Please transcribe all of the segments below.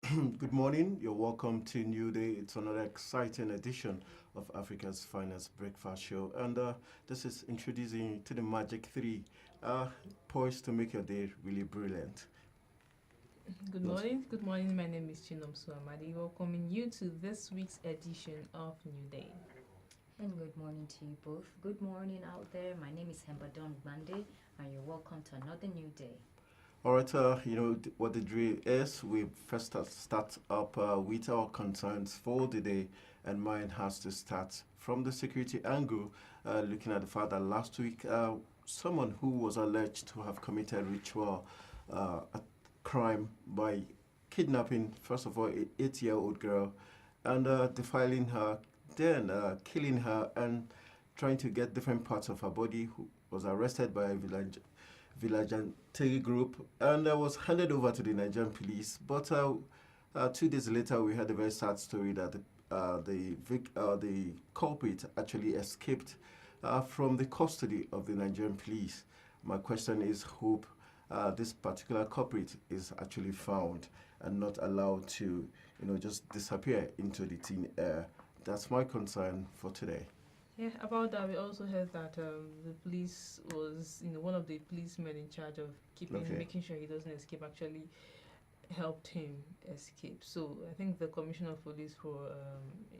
Good morning. You're welcome to Newday. It's another exciting edition of Africa's finest breakfast show. And this is introducing you to the Magic Three, poised to make your day really brilliant. Good Those- morning. Good morning. My name is Chinom Suamadi, welcoming you to this week's edition of New Day. And good morning to you both. Good morning out there. My name is Hembadon Bande, and you're welcome to another new day. All right, what the drill is. We first start up with our concerns for the day, and mine has to start from the security angle, looking at the fact that last week, someone who was alleged to have committed ritual a crime by kidnapping, first of all, an 8-year-old girl, and defiling her, then killing her, and trying to get different parts of her body, who was arrested by a vigilante group and was handed over to the Nigerian police. But 2 days later, we had a very sad story that the culprit actually escaped from the custody of the Nigerian police. My question is, hope this particular culprit is actually found and not allowed to, just disappear into the thin air. That's my concern for today. Yeah, about that, we also heard that the police was, one of the policemen in charge of making sure he doesn't escape, actually helped him escape. So I think the commissioner of police for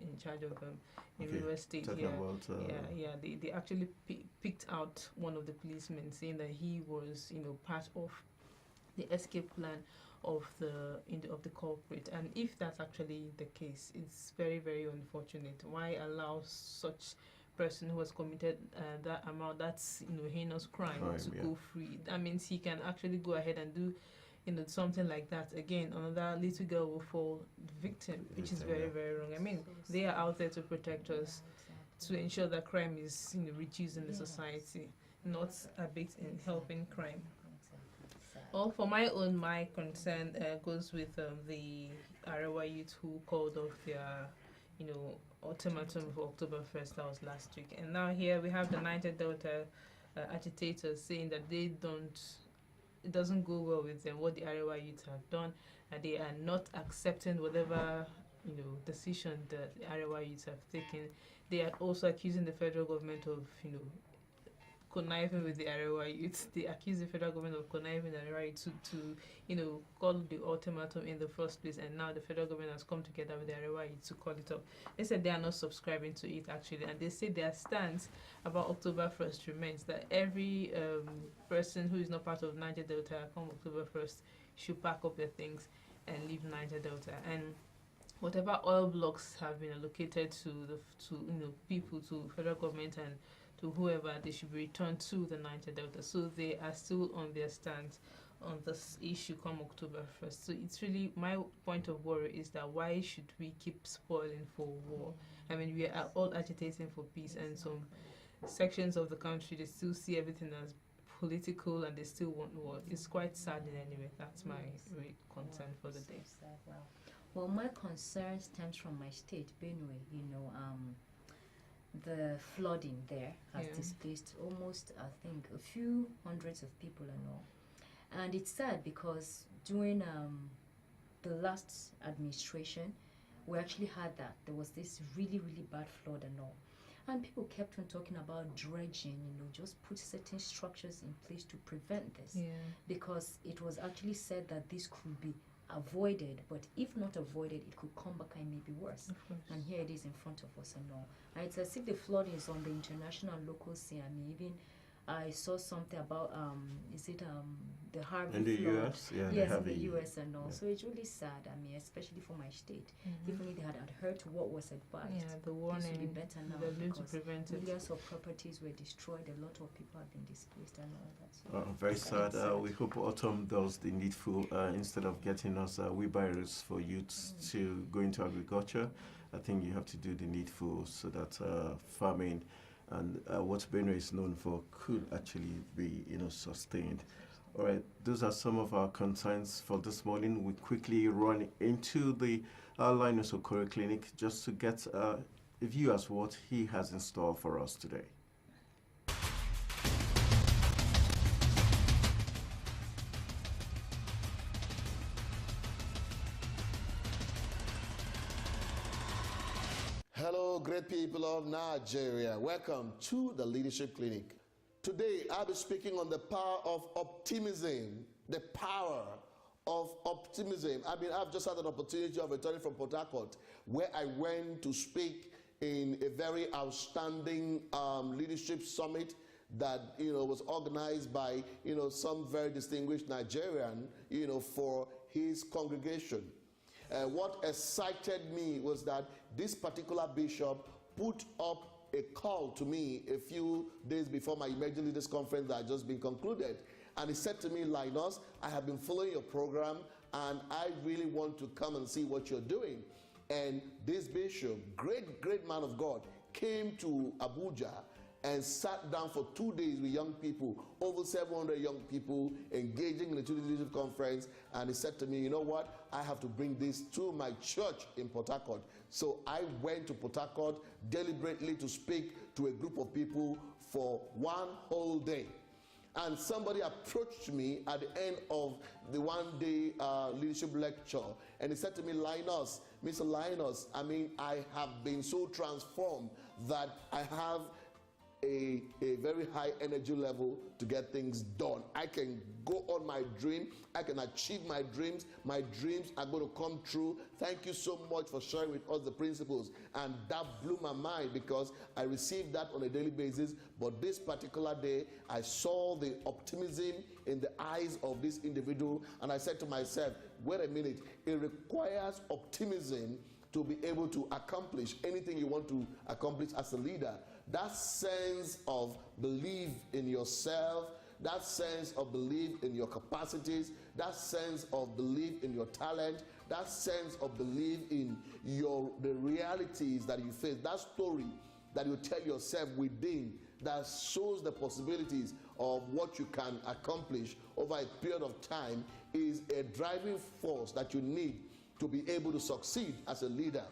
in charge of in River State Talking here, about, they actually picked out one of the policemen, saying that he was, part of the escape plan of the culprit. And if that's actually the case, it's very, very unfortunate. Why allow such person who has committed that's heinous crime to go free? That means he can actually go ahead and do something like that again. Another little girl will fall victim, which is very, very wrong. I mean, they are out there to protect us, to ensure that crime is reduced in the society, not a bit in helping crime. Well, for my concern goes with the Arewa youth who called off their ultimatum for October 1st. That was last week. And now here we have the Niger Delta agitators saying that it doesn't go well with them what the Arewa youth have done, and they are not accepting whatever decision that the Arewa youth have taken. They are also accusing the federal government of conniving with the Arewa youth. They accuse the federal government of conniving with the Arewa youth to call the ultimatum in the first place, and now the federal government has come together with the Arewa youth to call it up. They said they are not subscribing to it actually, and they say their stance about October 1st remains that every person who is not part of Niger Delta come October 1st should pack up their things and leave Niger Delta. And whatever oil blocks have been allocated to people, to federal government and to whoever, they should be returned to the Niger Delta. So they are still on their stance on this issue come October 1st. So it's really, my point of worry is that why should we keep spoiling for war? I mean, we are all agitating for peace, and some sections of the country, they still see everything as political and they still want war. It's quite sad in any way. That's my real concern for the day. Well, my concern stems from my state, Benue. The flooding there has displaced almost, I think, a few hundreds of people and all. And it's sad because during the last administration, we actually had that. There was this really, really bad flood and all. And people kept on talking about dredging, just put certain structures in place to prevent this. Yeah. Because it was actually said that this could be avoided, but if not avoided, it could come back and maybe worse. And here it is in front of us and all. And it's as if the flooding is on the international and local scene. I mean, even I saw something about the Harvey in the flood. US? Yeah, Yes, in the US and all. Yeah. So it's really sad. I mean, especially for my state. Mhm. Even if they had adhered to what was advised, Yeah, the this warning, would be better now they're going to because prevent it. millions of properties were destroyed. A lot of people have been displaced and all that. So Very it's sad. sad. We hope autumn does the needful instead of getting us wheelbarrows for youths to go into agriculture. I think you have to do the needful so that farming and what Benue is known for could actually be sustained. All right, those are some of our concerns for this morning. We quickly run into the Linus Okoro Clinic just to get a view as what he has in store for us today. Hello, great people of Nigeria. Welcome to the Leadership Clinic. Today, I'll be speaking on the power of optimism. The power of optimism. I've just had an opportunity of returning from Port Harcourt, where I went to speak in a very outstanding leadership summit that was organized by some very distinguished Nigerian for his congregation. What excited me was that this particular bishop put up a call to me a few days before my Emerging Leaders Conference that had just been concluded. And he said to me, Linus, I have been following your program and I really want to come and see what you're doing. And this bishop, great man of God, came to Abuja and sat down for 2 days with young people, over 700 young people engaging in the leadership conference. And he said to me, you know what, I have to bring this to my church in Port Harcourt. So I went to Port Harcourt deliberately to speak to a group of people for 1 whole day. And somebody approached me at the end of the one-day leadership lecture, and he said to me, Linus, Mr. Linus, I have been so transformed that I have a very high energy level to get things done. I can go on my dream. I can achieve my dreams. My dreams are going to come true. Thank you so much for sharing with us the principles. And that blew my mind because I received that on a daily basis. But this particular day, I saw the optimism in the eyes of this individual. And I said to myself, wait a minute, it requires optimism to be able to accomplish anything you want to accomplish as a leader. That sense of belief in yourself, that sense of belief in your capacities, that sense of belief in your talent, that sense of belief in the realities that you face, that story that you tell yourself within that shows the possibilities of what you can accomplish over a period of time is a driving force that you need to be able to succeed as a leader.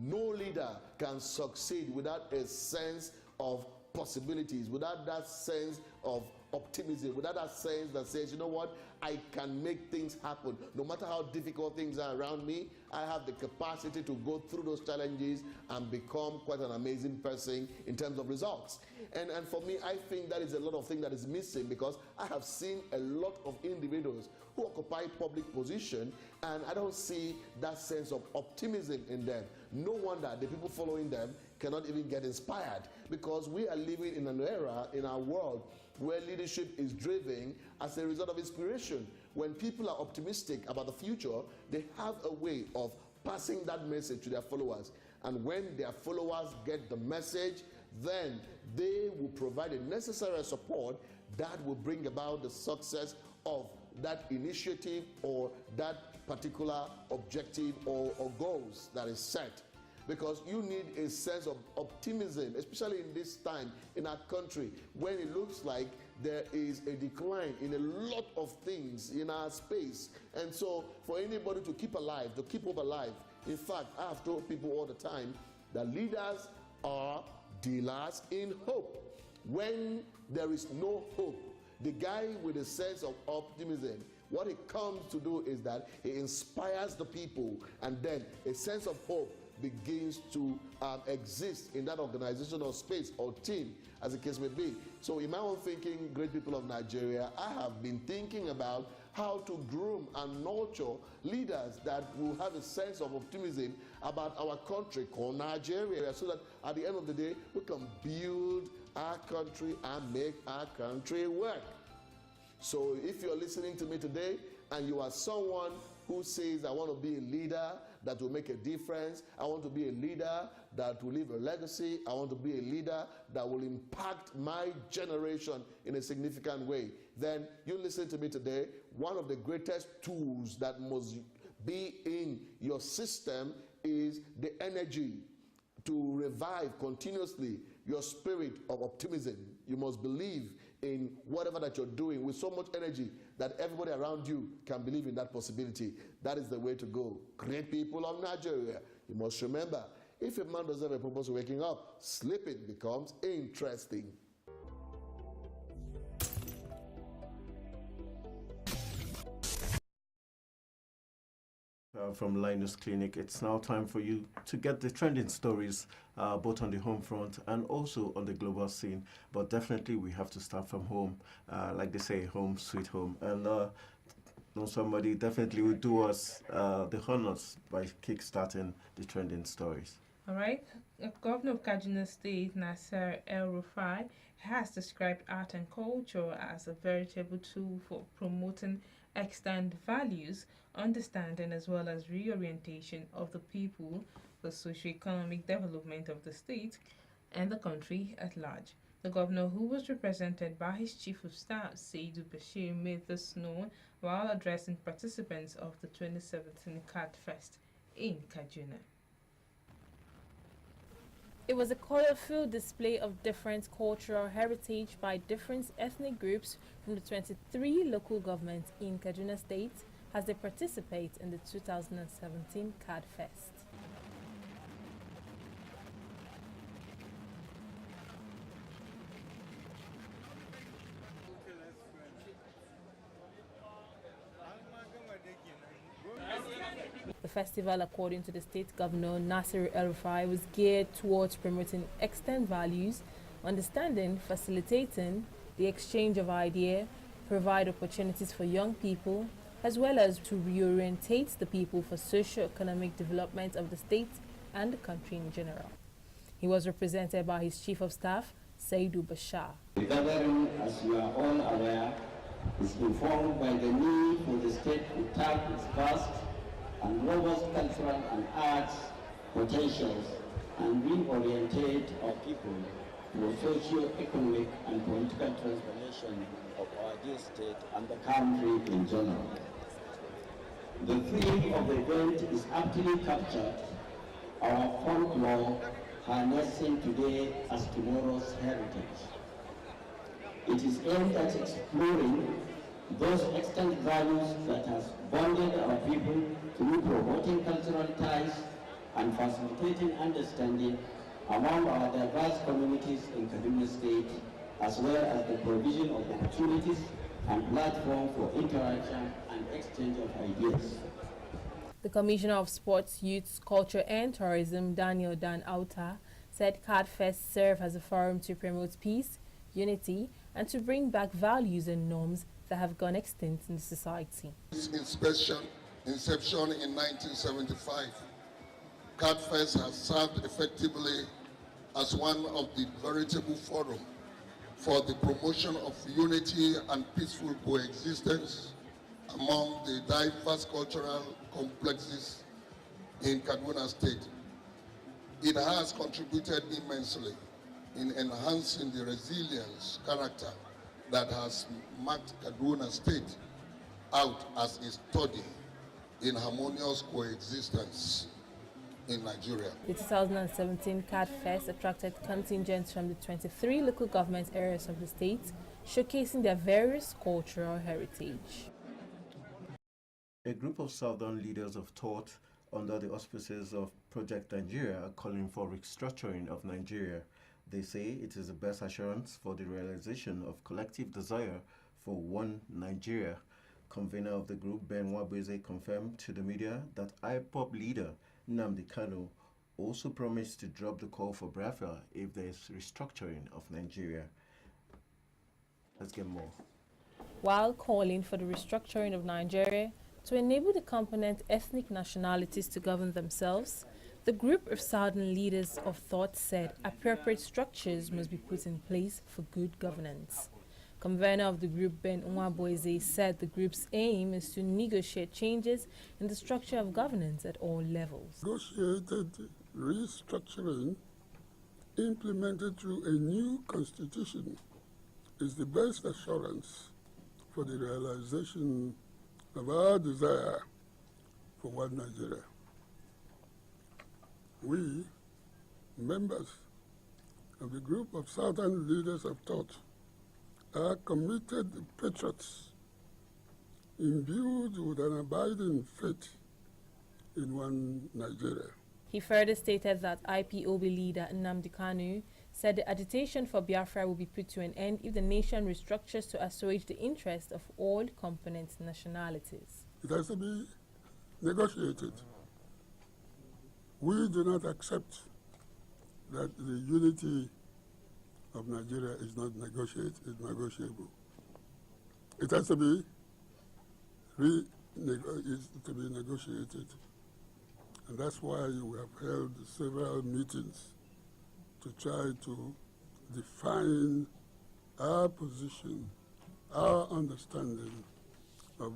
No leader can succeed without a sense of possibilities, without that sense of optimism, without that sense that says, you know what, I can make things happen. No matter how difficult things are around me, I have the capacity to go through those challenges and become quite an amazing person in terms of results. And for me, I think that is a lot of things that is missing, because I have seen a lot of individuals who occupy public position and I don't see that sense of optimism in them. No wonder the people following them cannot even get inspired, because we are living in an era in our world where leadership is driven as a result of inspiration. When people are optimistic about the future, they have a way of passing that message to their followers. And when their followers get the message, then they will provide the necessary support that will bring about the success of that initiative or that particular objective or goals that is set. Because you need a sense of optimism, especially in this time in our country, when it looks like there is a decline in a lot of things in our space. And so for anybody to keep alive, to keep hope alive, in fact, I have told people all the time that leaders are dealers in hope. When there is no hope, the guy with a sense of optimism, what he comes to do is that he inspires the people, and then a sense of hope begins to exist in that organization or space or team, as the case may be. So in my own thinking, great people of Nigeria, I have been thinking about how to groom and nurture leaders that will have a sense of optimism about our country called Nigeria, so that at the end of the day, we can build our country and make our country work. So if you're listening to me today and you are someone who says, I want to be a leader that will make a difference, I want to be a leader that will leave a legacy, I want to be a leader that will impact my generation in a significant way, then you listen to me today. One of the greatest tools that must be in your system is the energy to revive continuously your spirit of optimism. You must believe in whatever that you're doing with so much energy that everybody around you can believe in that possibility. That is the way to go. Great people of Nigeria, you must remember, if a man doesn't have a purpose of waking up, sleeping becomes interesting. From Linus Clinic. It's now time for you to get the trending stories both on the home front and also on the global scene. But definitely we have to start from home. Like they say, home sweet home. And know somebody definitely will do us the honors by kickstarting the trending stories. All right. Governor of Kaduna State, Nasser El-Rufai, has described art and culture as a veritable tool for promoting extant values, understanding, as well as reorientation of the people for socio-economic development of the state and the country at large. The governor, who was represented by his chief of staff, Saidu Bashir, made this known while addressing participants of the 2017 Cat Fest in Kaduna. It was a colorful display of different cultural heritage by different ethnic groups from the 23 local governments in Kaduna State as they participate in the 2017 Card Fest. The festival, according to the state governor Nasir El-Rufai, was geared towards promoting extant values, understanding, facilitating the exchange of ideas, provide opportunities for young people, as well as to reorientate the people for socio-economic development of the state and the country in general. He was represented by his chief of staff, Saidu Bashir. The gathering, as you are all aware, is informed by the need for the state to tap its vast and robust cultural and arts potentials and reorientate our people for socio-economic and political transformation of our dear state and the country in general. The theme of the event is aptly captured: our folklore harnessing today as tomorrow's heritage. It is aimed at exploring those extant values that has bonded our people through promoting cultural ties and facilitating understanding among our diverse communities in Kaduna State, as well as the provision of opportunities and platform for interaction and exchange of ideas. The Commissioner of Sports, Youth, Culture and Tourism, Daniel Dan Auta, said Card Fest serve as a forum to promote peace, unity, and to bring back values and norms that have gone extinct in the society. Inception in 1975, Card Fest has served effectively as one of the veritable forum for the promotion of unity and peaceful coexistence among the diverse cultural complexes in Kaduna State. It has contributed immensely in enhancing the resilience character that has marked Kaduna State out as a study in harmonious coexistence in Nigeria. The 2017 Card Fest attracted contingents from the 23 local government areas of the state, showcasing their various cultural heritage. A group of Southern leaders of thought under the auspices of Project Nigeria are calling for restructuring of Nigeria. They say it is the best assurance for the realization of collective desire for one Nigeria. Convener of the group, Ben Wabweze, confirmed to the media that IPOP leader Nnamdi Kanu also promised to drop the call for Biafra if there is restructuring of Nigeria. Let's get more. While calling for the restructuring of Nigeria to enable the component ethnic nationalities to govern themselves, the group of Southern leaders of thought said appropriate structures must be put in place for good governance. Convener of the group, Ben Nwabweze, said the group's aim is to negotiate changes in the structure of governance at all levels. Negotiated restructuring implemented through a new constitution is the best assurance for the realization of our desire for one Nigeria. We, members of the group of Southern leaders of thought, are committed patriots imbued with an abiding faith in one Nigeria. He further stated that IPOB leader Nnamdi Kanu said the agitation for Biafra will be put to an end if the nation restructures to assuage the interests of all component nationalities. It has to be negotiated. We do not accept that the unity of Nigeria is not negotiable. It has to be negotiated. And that's why we have held several meetings to try to define our position, our understanding of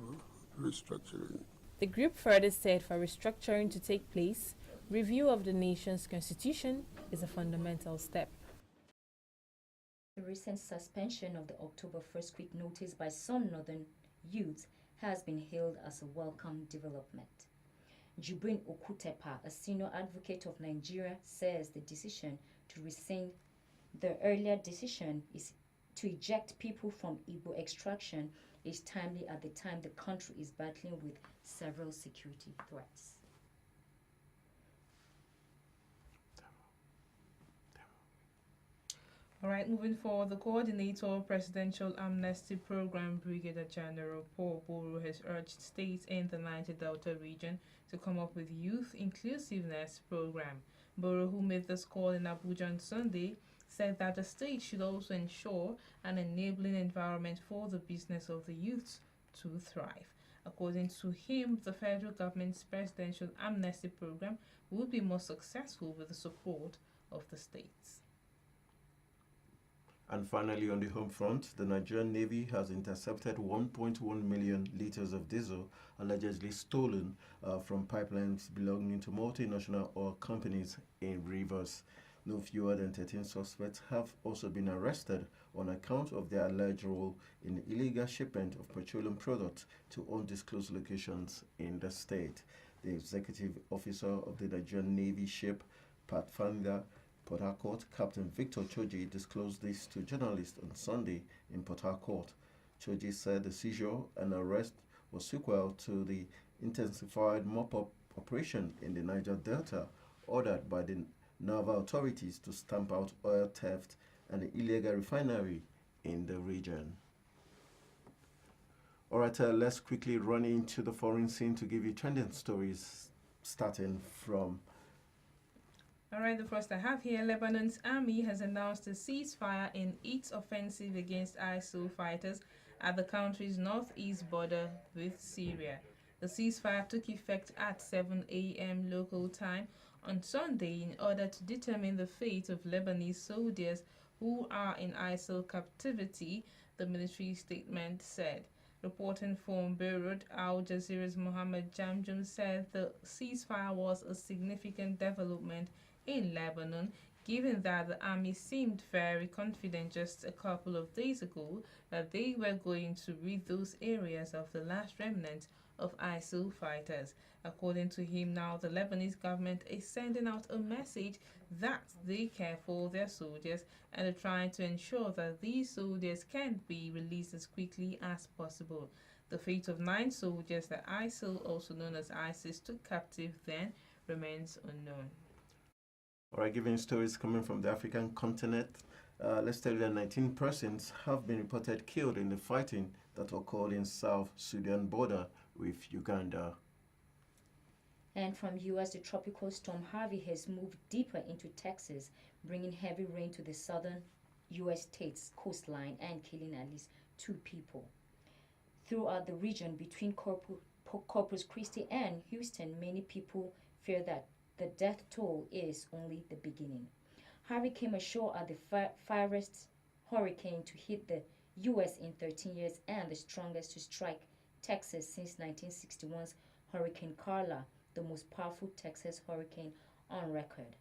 restructuring. The group further said for restructuring to take place, review of the nation's constitution is a fundamental step. The recent suspension of the October 1st quick notice by some northern youths has been hailed as a welcome development. Jibrin Okutepa, a senior advocate of Nigeria, says the decision to rescind the earlier decision is to eject people from Igbo extraction is timely at the time the country is battling with several security threats. All right, moving forward, the coordinator of Presidential Amnesty Program, Brigadier General Paul Boro, has urged states in the Niger Delta region to come up with youth inclusiveness program. Boro, who made this call in Abuja on Sunday, said that the state should also ensure an enabling environment for the business of the youths to thrive. According to him, the federal government's Presidential Amnesty Program will be more successful with the support of the states. And finally, on the home front, the Nigerian Navy has intercepted 1.1 million liters of diesel allegedly stolen from pipelines belonging to multinational oil companies in Rivers. No fewer than 13 suspects have also been arrested on account of their alleged role in the illegal shipment of petroleum products to undisclosed locations in the state. The executive officer of the Nigerian Navy ship, Pathfinder Port Harcourt, Captain Victor Choji, disclosed this to journalists on Sunday in Port Harcourt. Choji said the seizure and arrest was sequel to the intensified mop-up operation in the Niger Delta ordered by the naval authorities to stamp out oil theft and the illegal refinery in the region. Alright, let's quickly run into the foreign scene to give you trending stories, starting from All right, the first I have here, Lebanon's army has announced a ceasefire in its offensive against ISIL fighters at the country's northeast border with Syria. The ceasefire took effect at 7 a.m. local time on Sunday in order to determine the fate of Lebanese soldiers who are in ISIL captivity, the military statement said. Reporting from Beirut, Al Jazeera's Mohammed Jamjoum said the ceasefire was a significant development in Lebanon, given that the army seemed very confident just a couple of days ago that they were going to rid those areas of the last remnants of ISIL fighters. According to him, now the Lebanese government is sending out a message that they care for their soldiers and are trying to ensure that these soldiers can be released as quickly as possible. The fate of 9 soldiers that ISIL, also known as ISIS, took captive then remains unknown. All right, giving stories coming from the African continent, let's tell you that 19 persons have been reported killed in the fighting that occurred in South Sudan border with Uganda. And from U.S., the tropical storm Harvey has moved deeper into Texas, bringing heavy rain to the southern U.S. state's coastline and killing at least 2 people. Throughout the region between Corpus Christi and Houston, many people fear that the death toll is only the beginning. Harvey came ashore at the fiercest hurricane to hit the U.S. in 13 years and the strongest to strike Texas since 1961's Hurricane Carla, the most powerful Texas hurricane on record.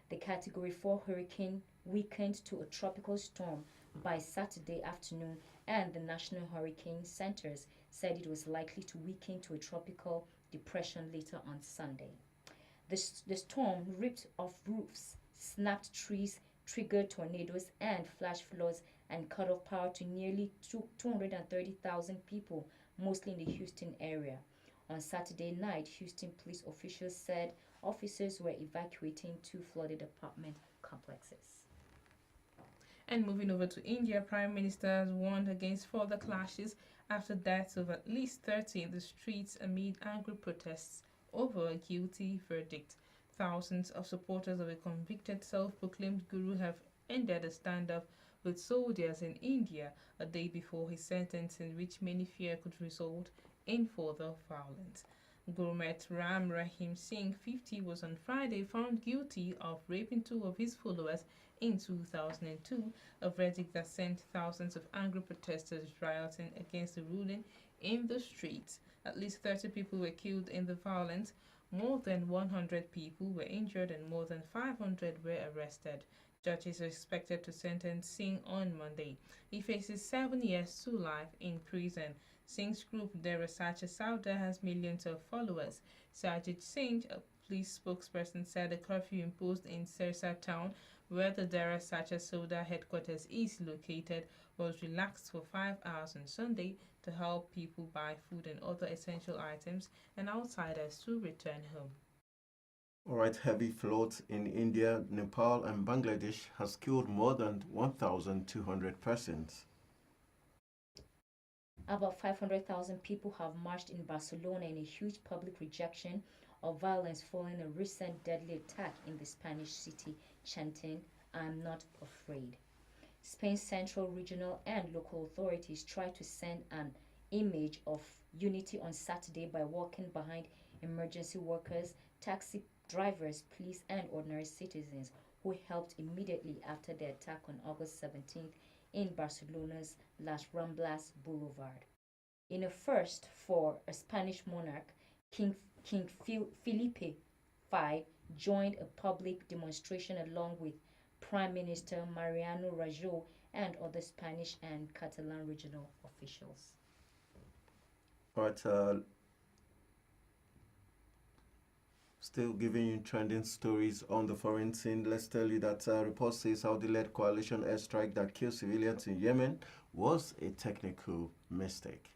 The Category 4 hurricane weakened to a tropical storm by Saturday afternoon, and the National Hurricane Centers said it was likely to weaken to a tropical depression later on Sunday. The storm ripped off roofs, snapped trees, triggered tornadoes and flash floods, and cut off power to nearly 230,000 people, mostly in the Houston area. On Saturday night, Houston police officials said officers were evacuating 2 flooded apartment complexes. And moving over to India, Prime Minister has warned against further clashes after deaths of at least 30 in the streets amid angry protests over a guilty verdict. Thousands of supporters of a convicted self-proclaimed guru have ended a standoff with soldiers in India a day before his sentencing, which many fear could result in further violence. Gurmeet Ram Rahim Singh, 50, was on Friday found guilty of raping two of his followers in 2002, a verdict that sent thousands of angry protesters rioting against the ruling in the streets. At least 30 people were killed in the violence, more than 100 people were injured, and more than 500 were arrested. Judges are expected to sentence Singh on Monday. He faces 7 years to life in prison. Singh's group, Dera Sacha Sauda, has millions of followers. Sajid Singh, a police spokesperson, said the curfew imposed in Sirsa town, where the Dera Sacha Sauda headquarters is located, was relaxed for 5 hours on Sunday to help people buy food and other essential items and outsiders to return home. All right, heavy floods in India, Nepal, and Bangladesh has killed more than 1,200 persons. About 500,000 people have marched in Barcelona in a huge public rejection of violence following a recent deadly attack in the Spanish city, chanting, "I'm not afraid." Spain's central, regional, and local authorities tried to send an image of unity on Saturday by walking behind emergency workers, taxi drivers, police, and ordinary citizens who helped immediately after the attack on August 17th in Barcelona's Las Ramblas Boulevard. In a first for a Spanish monarch, King Felipe V joined a public demonstration along with Prime Minister Mariano Rajoy and other Spanish and Catalan regional officials. All right, still giving you trending stories on the foreign scene. Let's tell you that report says Saudi-led coalition airstrike that killed civilians in Yemen was a technical mistake.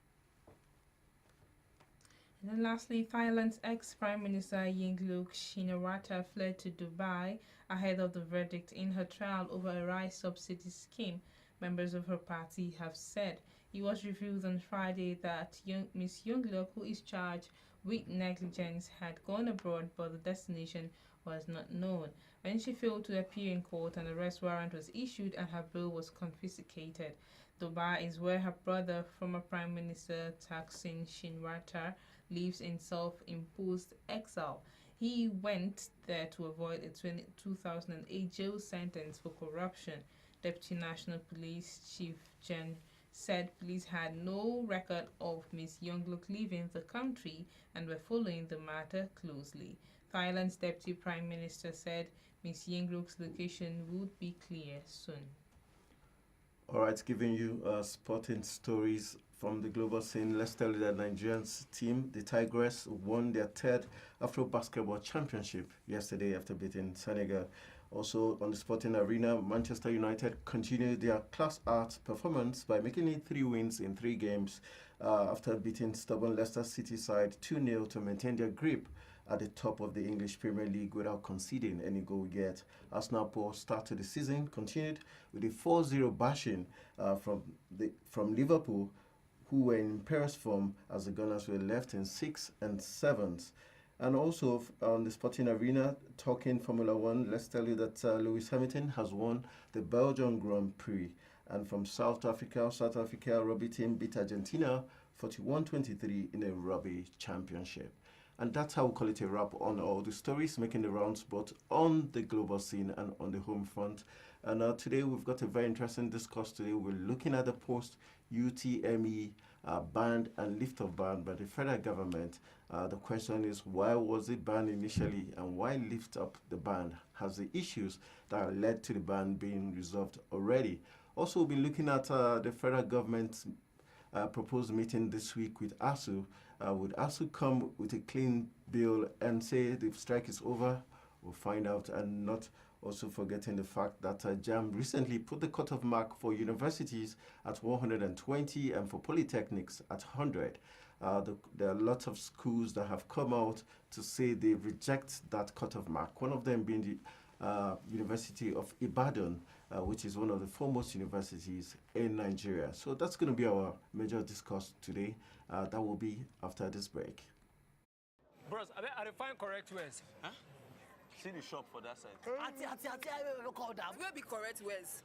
And then lastly, Thailand's ex-Prime Minister Yingluck Shinawatra fled to Dubai ahead of the verdict in her trial over a rice subsidy scheme. Members of her party have said. It was revealed on Friday that Ms. Yingluck, who is charged with negligence, had gone abroad, but the destination was not known. When she failed to appear in court, an arrest warrant was issued and her bail was confiscated. Dubai is where her brother, former Prime Minister Thaksin Shinawatra, lives in self-imposed exile. He went there to avoid a 2008 jail sentence for corruption. Deputy National Police Chief Jen said police had no record of Ms. Yingluck leaving the country and were following the matter closely. Thailand's Deputy Prime Minister said Ms. Yingluck's location would be clear soon. All right, giving you sporting stories from the global scene. Let's tell you that Nigerian's team, the Tigress, won their third Afro Basketball Championship yesterday after beating Senegal. Also on the sporting arena, Manchester United continued their class art performance by making it 3 wins in 3 games after beating stubborn Leicester City side 2-0 to maintain their grip at the top of the English Premier League without conceding any goal yet. Arsenal poor start to the season continued with a 4-0 bashing from Liverpool, who were in imperious form as the Gunners were left in 6th and 7th. And also on the sporting arena, talking Formula One, let's tell you that Lewis Hamilton has won the Belgian Grand Prix. And from South Africa, rugby team beat Argentina 41-23 in a rugby championship. And that's how we call it a wrap on all the stories making the rounds, both on the global scene and on the home front. And today we've got a very interesting discourse today. We're looking at the post-UTME ban and lift of ban by the federal government. The question is, why was it banned initially and why lift up the ban? Has the issues that led to the ban been resolved already? Also, we'll be looking at the federal government's proposed meeting this week with ASU. Would ASU come with a clean bill and say the strike is over? We'll find out, and not also forgetting the fact that JAM recently put the cutoff mark for universities at 120 and for polytechnics at 100. There are lots of schools that have come out to say they reject that cutoff mark, one of them being the University of Ibadan, which is one of the foremost universities in Nigeria. So that's going to be our major discourse today. That will be after this break. Bros, I find correct words. Huh? See the shop for that side. Auntie, I will call that. Where be correct words?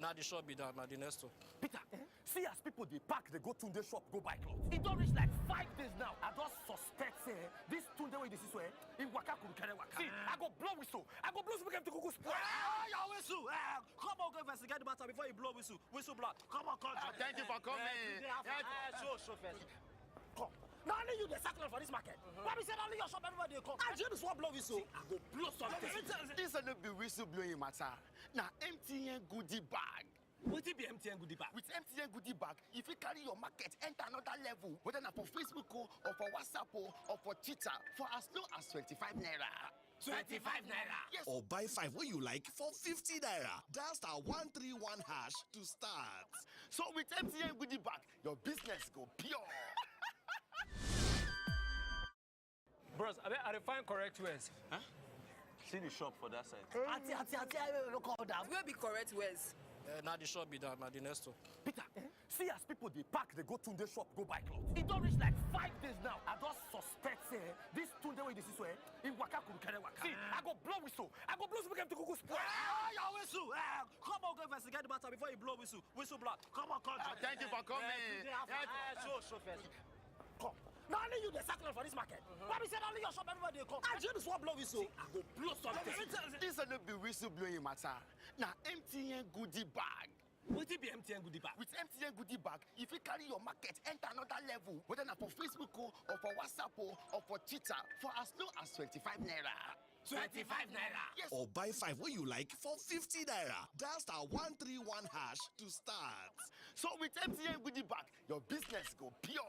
Now the shop be down, now the next one. Peter, see as people they pack, they go to the shop, go buy clothes. It don't reach like 5 days now. I don't suspect this Tunde way this is where in Waka could carry Waka. See, I go blow whistle. I go blow whistle to Kuku spoil. Your whistle. Come on, go investigate the matter before you blow whistle. Whistle blood. Come on, come. Thank you for coming. Show first. Come. Not only you the circular for this market. Why be saying only your shop everybody they come? I just want blow whistle. I go blow something. This is not be whistle blowing matter. Now MTN goodie bag. What it be MTN goodie bag? With MTN goodie bag, if you carry your market enter another level, whether na for Facebook or for WhatsApp or for Twitter, for as low as 25 naira. 25 naira. Yes. Or buy 5 what you like for 50 naira. Dial *131# to start. So with MTN goodie bag, your business go pure. Bros, I find correct words. Huh? See the shop for that side. Auntie, I will call that. Where be correct words? Now the shop be down, now the next one. Peter, see as people they pack, they go to the shop, go buy clothes. It don't reach like 5 days now. I don't suspect this Tunde way this is where in Waka could carry Waka. See, I go blow whistle. I go blow whistle to Kuku spoil. Your whistle. Come on, go investigate the matter before you blow whistle. Whistle blood. Come on, come. Thank you for coming. Show first. Come. Not only you the circular for this market. Why be saying only your shop everybody they come? I just want blow whistle. I go blow something. This is not be whistle blowing matter. Now MTN goodie bag. What it be MTN goodie bag? With MTN goodie bag, if you carry your market enter another level, whether na for Facebook or for WhatsApp or for Twitter, for as low as 25 naira. 25 naira. Yes. Or buy 5 what you like for 50 naira. Dial *131# to start. So with MTN goodie bag, your business go pure.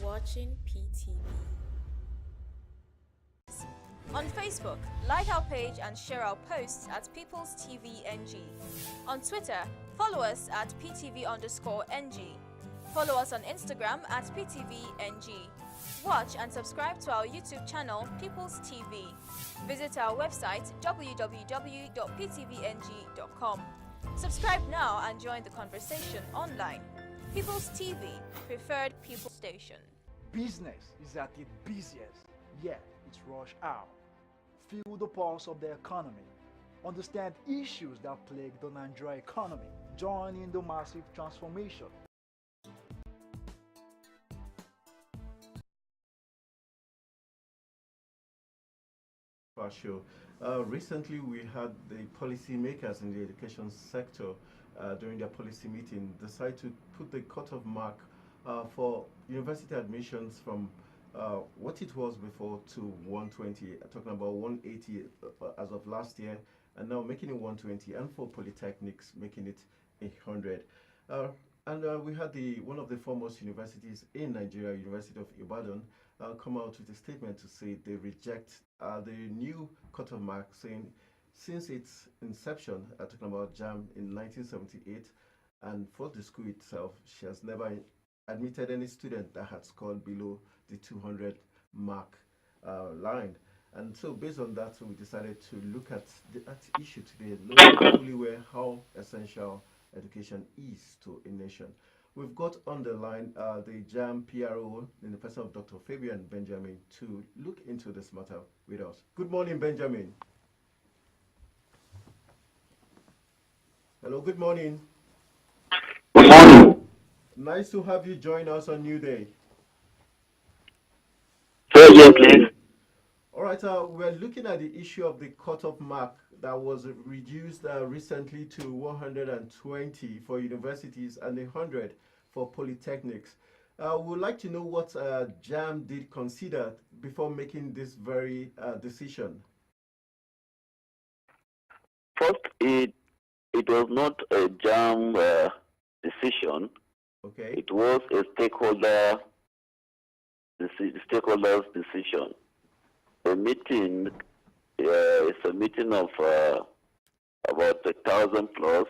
Watching PTV. On Facebook, like our page and share our posts at People's TV NG. On Twitter, follow us at PTV_NG. Follow us on Instagram at PTV NG. Watch and subscribe to our YouTube channel, People's TV. Visit our website, www.ptvng.com. Subscribe now and join the conversation online. People's TV, preferred people station. Business is at its busiest, yet it's rush hour. Feel the pulse of the economy. Understand issues that plague the Nigerian economy. Join in the massive transformation. Show. Recently, we had the policymakers in the education sector during their policy meeting decide to put the cutoff mark for university admissions from what it was before to 120, talking about 180 as of last year, and now making it 120, and for polytechnics making it 100. Uh, and we had the one of the foremost universities in Nigeria, University of Ibadan, come out with a statement to say they reject the new cut-off mark, saying since its inception, talking about JAM in 1978, and for the school itself, she has never admitted any student that had scored below the 200 mark line. And so, based on that, we decided to look at that issue today, knowing fully well how essential education is to a nation. We've got on the line the JAM PRO in the person of Dr. Fabian Benjamin to look into this matter with us. Good morning, Benjamin. Hello, good morning. Good morning. Nice to have you join us on Newday. Say again, please. All right, we're looking at the issue of the cutoff mark that was reduced recently to 120 for universities and 100 for polytechnics. We would like to know what JAM did consider before making this very decision. First, it was not a JAM decision. Okay. It was a stakeholders' decision. The meeting is a meeting of about 1,000 plus,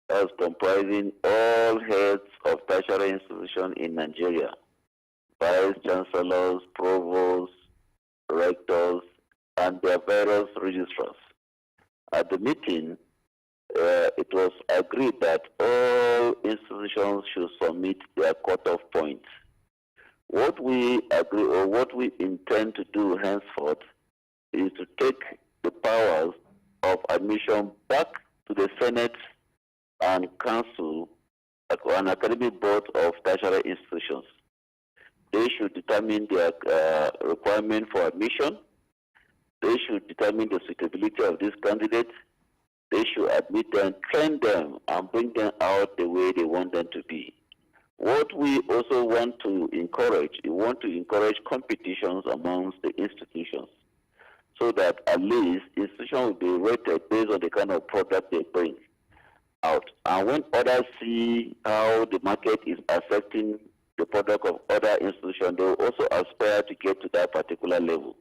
as comprising all heads of tertiary institutions in Nigeria, vice chancellors, provosts, rectors, and their various registrars. At the meeting, it was agreed that all institutions should submit their cutoff points. What we agree or what we intend to do henceforth is to take the powers of admission back to the Senate and Council and Academic Board of Tertiary Institutions. They should determine their requirement for admission. They should determine the suitability of these candidates. They should admit them, train them, and bring them out the way they want them to be. What we also want to encourage, we want to encourage competitions amongst the institutions so that at least institutions will be rated based on the kind of product they bring out. And when others see how the market is affecting the product of other institutions, they will also aspire to get to that particular level.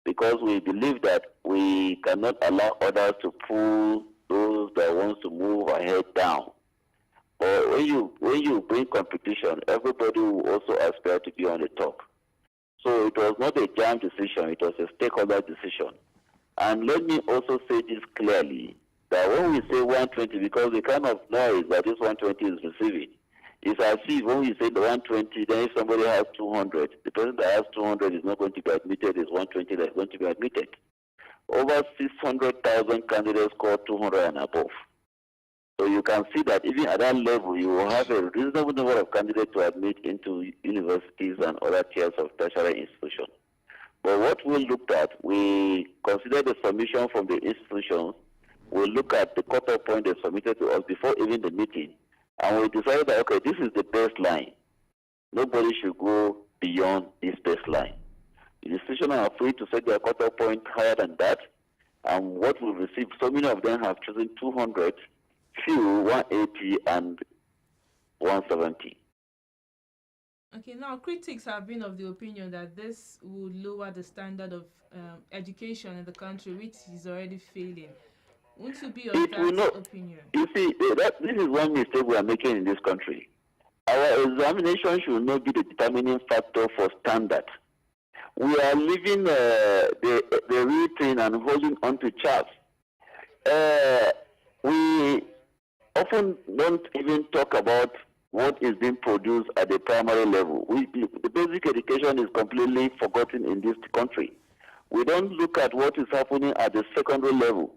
Because we believe that we cannot allow others to pull those that want to move ahead down. But when you bring competition, everybody will also aspire to be on the top. So it was not a JAM decision, it was a stakeholder decision. And let me also say this clearly, that when we say 120, because the kind of noise that this 120 is receiving, it's as if when we say the 120, then if somebody has 200, the person that has 200 is not going to be admitted, it's 120 that's going to be admitted. Over 600,000 candidates scored 200 and above. So you can see that even at that level, you will have a reasonable number of candidates to admit into universities and other tiers of tertiary institutions. But what we looked at, we considered the submission from the institutions. We look at the cutoff point they submitted to us before even the meeting. And we decided that, okay, this is the baseline. Nobody should go beyond this baseline. The institutions are free to set their cutoff point higher than that. And what we received, so many of them have chosen 200, few 180 and 170. Okay, now critics have been of the opinion that this would lower the standard of education in the country, which is already failing. Won't you be of that opinion? You see, this is one mistake we are making in this country. Our examination should not be the determining factor for standard. We are leaving the real thing and holding on to charts. We often don't even talk about what is being produced at the primary level. The basic education is completely forgotten in this country. We don't look at what is happening at the secondary level.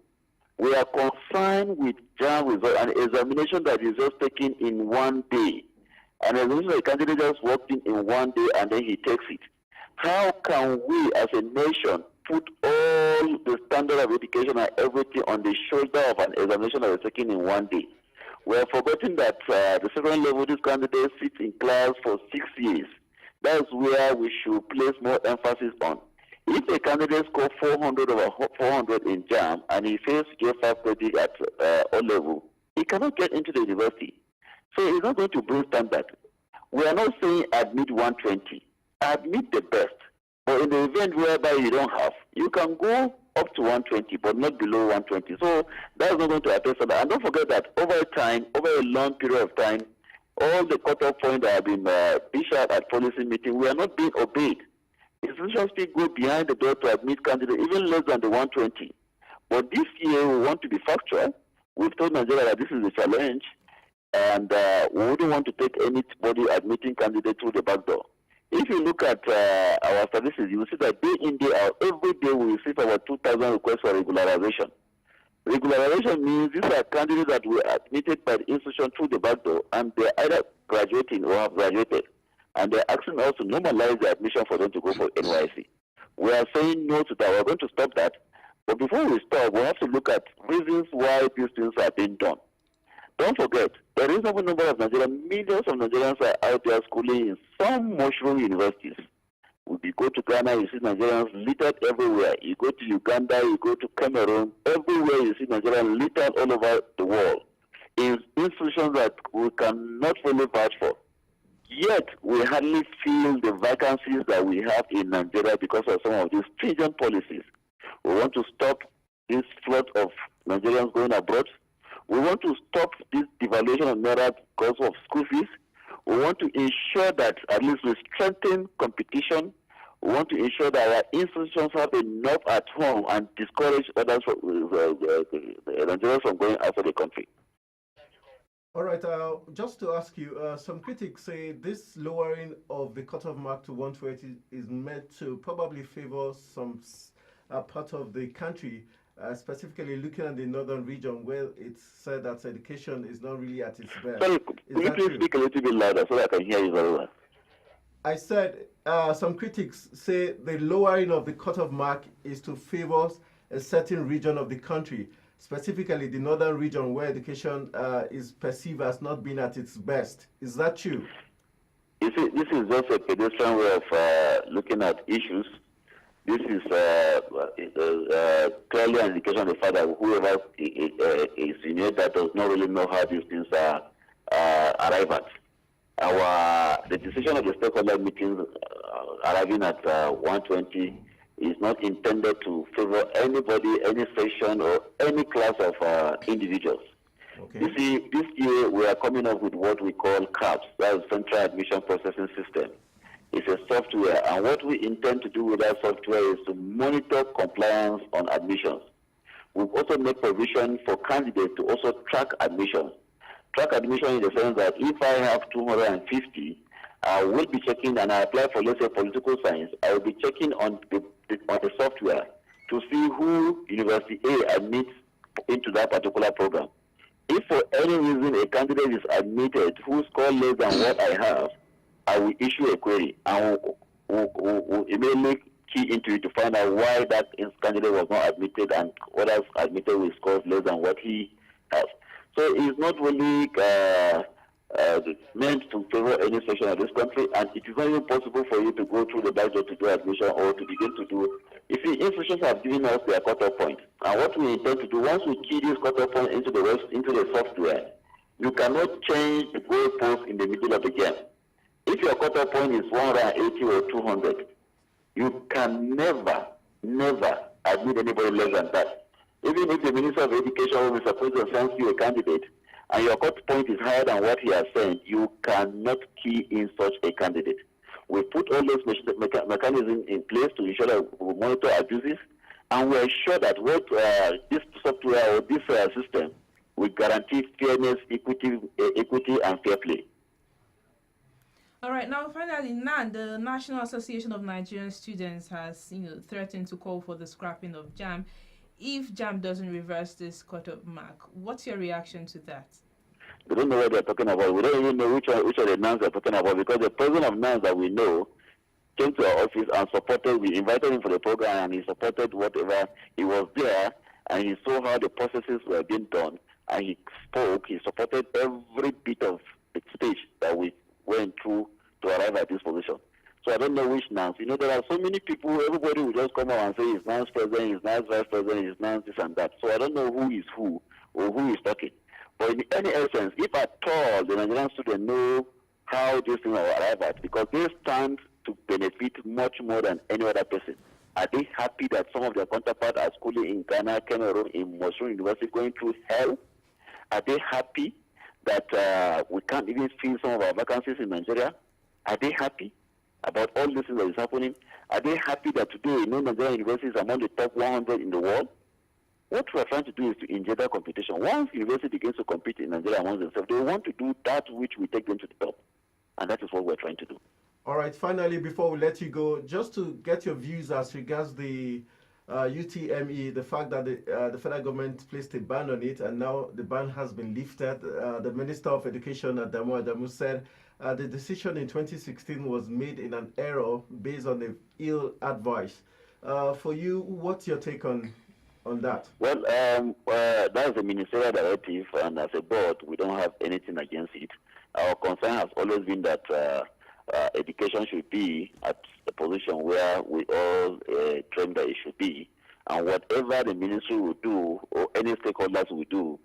We are concerned with JAM result, an examination that is just taken in one day. An examination that the candidate just walked in one day and then he takes it. How can we as a nation put all the standard of education and everything on the shoulder of an examination that is taken in one day? We are forgetting that the second level, these candidates sit in class for 6 years. That's where we should place more emphasis on. If a candidate scores 400 over 400 in JAM and he fails to get 530 at O level, he cannot get into the university. So he's not going to bring standard. We are not saying admit 120. Admit the best. But in the event whereby you don't have, you can go up to 120, but not below 120. So that's not going to affect standard. And don't forget that over time, over a long period of time, all the cutoff points that have been dished out at policy meeting, we are not being obeyed. Institutions still go behind the door to admit candidates even less than the 120. But this year we want to be factual. We've told Nigeria that this is a challenge, and we wouldn't want to take anybody admitting candidates through the back door. If you look at our statistics, you will see that day in, day out, every day we receive about 2,000 requests for regularization. Regularization means these are candidates that were admitted by the institution through the back door, and they're either graduating or have graduated. And they're asking us to normalize the admission for them to go for NYC. We are saying no to that. We're going to stop that. But before we stop, we have to look at reasons why these things are being done. Don't forget, a reasonable number of Nigerians, millions of Nigerians are out there schooling in some mushroom universities. If you go to Ghana, you see Nigerians littered everywhere. You go to Uganda, you go to Cameroon, everywhere you see Nigerians littered all over the world in institutions that we cannot fully vouch for. Yet, we hardly feel the vacancies that we have in Nigeria because of some of these stringent policies. We want to stop this flood of Nigerians going abroad. We want to stop this devaluation of Naira because of school fees. We want to ensure that at least we strengthen competition. We want to ensure that our institutions have enough at home and discourage others from Nigerians from going outside the country. All right, just to ask you, some critics say this lowering of the cutoff mark to 120 is meant to probably favor some part of the country, specifically looking at the northern region where it's said that education is not really at its best. Sorry, could you please speak a little bit louder so that I can hear you very well? I said some critics say the lowering of the cutoff mark is to favor a certain region of the country, specifically the northern region where education is perceived as not being at its best. Is that true? You see, this is just a pedestrian way of looking at issues. This is clearly an indication of the fact that whoever is in it that does not really know how these things are arrived at. The decision of the stakeholder meetings arriving at 120 is not intended to favor anybody, any section, or any class of individuals. Okay. You see, this year we are coming up with what we call CAPS, that is Central Admission Processing System. It's a software, and what we intend to do with that software is to monitor compliance on admissions. We've also made provision for candidates to also track admissions. Track admission in the sense that if I have 250, I will be checking, and I apply for, let's say, political science, I will be checking on the software to see who University A admits into that particular program. If for any reason a candidate is admitted who scored less than what I have, I will issue a query and will immediately key into it to find out why that candidate was not admitted and what else admitted with scores less than what he has. So it's not really meant to favor any section of this country, and it is not even possible for you to go through the back door to do admission or to begin to do. You see, institutions have given us their cutoff point, and what we intend to do, once we key this cutoff point into the software, you cannot change the goalpost in the middle of the game. If your cutoff point is 180 or 200, you can never admit anybody less than that. Even if the Minister of Education will be supposed to send you a candidate, and your cut point is higher than what he has sent, you cannot key in such a candidate. We put all those mechanisms in place to ensure that we monitor abuses, and we ensure that what this software or this system will guarantee fairness, equity, and fair play. All right. Now, finally, NAN, the National Association of Nigerian Students, has threatened to call for the scrapping of JAM. If JAM doesn't reverse this cutoff mark, what's your reaction to that? We don't know what they're talking about. We don't even know which of the NANs they're talking about, because the president of NANs that we know came to our office and supported. We invited him for the program, and he supported whatever. He was there, and he saw how the processes were being done, and he spoke. He supported every bit of the stage that we went through to arrive at this position. So I don't know which Nance. You know, there are so many people, everybody will just come out and say it's Nance president, it's Nance vice president, it's Nance this and that. So I don't know who is who or who is talking. But in any essence, if at all the Nigerian students know how this thing will arrive at, because they stand to benefit much more than any other person. Are they happy that some of their counterparts are schooling in Ghana, Cameroon, in Mosul University going through hell? Are they happy that we can't even fill some of our vacancies in Nigeria? Are they happy about all this thing that is happening? Are they happy that today Nigerian universities are among the top 100 in the world? What we're trying to do is to engender competition. Once university begins to compete in Nigeria amongst themselves, they want to do that which will take them to the top. And that is what we're trying to do. All right, finally, before we let you go, just to get your views as regards the UTME, the fact that the federal government placed a ban on it, and now the ban has been lifted. The Minister of Education, Adamu, said the decision in 2016 was made in an error based on the ill advice. For you, what's your take on that? Well, that's a ministerial directive, and as a board, we don't have anything against it. Our concern has always been that education should be at the position where we all claim that it should be, and whatever the ministry will do or any stakeholder will do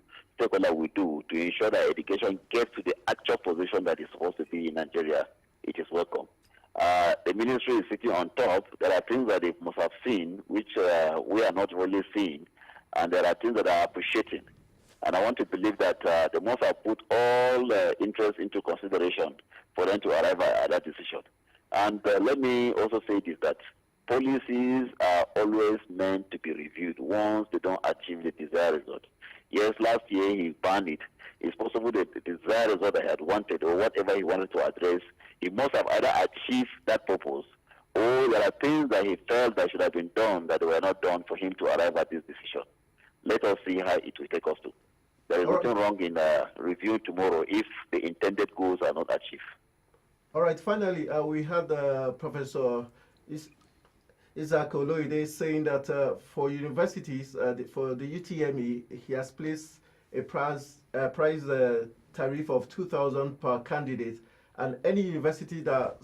to ensure that education gets to the actual position that it's supposed to be in Nigeria, it is welcome. The ministry is sitting on top. There are things that they must have seen which we are not really seeing, and there are things that are appreciating. And I want to believe that they must have put all interest into consideration for them to arrive at that decision. And let me also say this, that policies are always meant to be reviewed once they don't achieve the desired result. Yes, last year he banned it. It's possible that the desired result that he had wanted or whatever he wanted to address, he must have either achieved that purpose or there are things that he felt that should have been done that were not done for him to arrive at this decision. Let us see how it will take us to. There is nothing wrong in reviewing tomorrow if the intended goals are not achieved. All right, finally, we had Professor Isaac Oloide saying that for universities, for the UTME, he has placed a price tariff of 2,000 per candidate, and any university that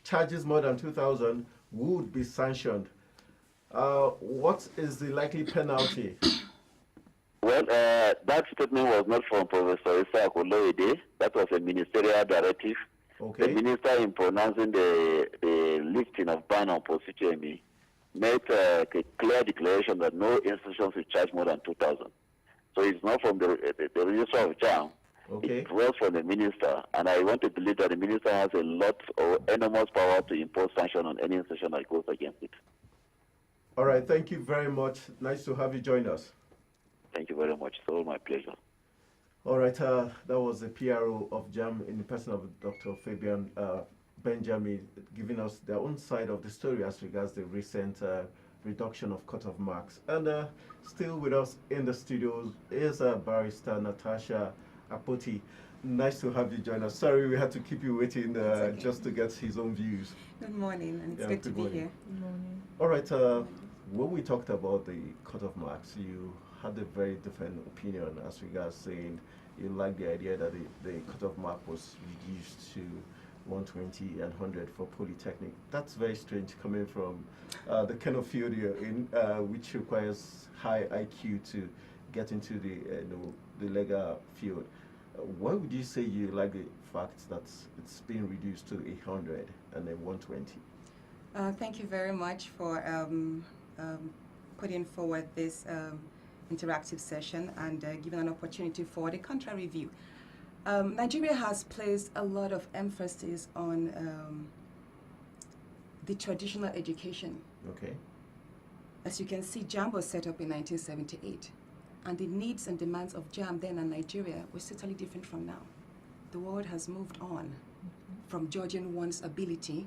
charges more than 2,000 would be sanctioned. What is the likely penalty? Well, that statement was not from Professor Isaac Oloide. That was a ministerial directive. Okay. The minister, in pronouncing the lifting of ban on post-UTME, made a clear declaration that no institutions will charge more than 2,000. So it's not from the Registrar of JAM. Okay. It was from the minister, and I want to believe that the minister has a lot or enormous power to impose sanction on any institution that goes against it. All right, thank you very much. Nice to have you join us. Thank you very much. It's all my pleasure. All right, that was the PRO of JAM in the person of Dr. Fabian Benjamin, giving us their own side of the story as regards the recent reduction of cut-off marks. And still with us in the studios is Barrister Natasha Apoti. Nice to have you join us. Sorry we had to keep you waiting okay. Just to get his own views. Good morning, and it's good to be here. Good morning. All right, when we talked about the cut-off marks, you had a very different opinion as regards saying you like the idea that the cut-off mark was reduced to 120 and 100 for Polytechnic. That's very strange coming from the kind of field you're in, which requires high IQ to get into the legal field. Why would you say you like the fact that it's been reduced to 100 and then 120? Thank you very much for putting forward this interactive session and giving an opportunity for the contrary view. Nigeria has placed a lot of emphasis on the traditional education. Okay. As you can see, JAM was set up in 1978, and the needs and demands of JAM then and Nigeria were totally different from now. The world has moved on from judging one's ability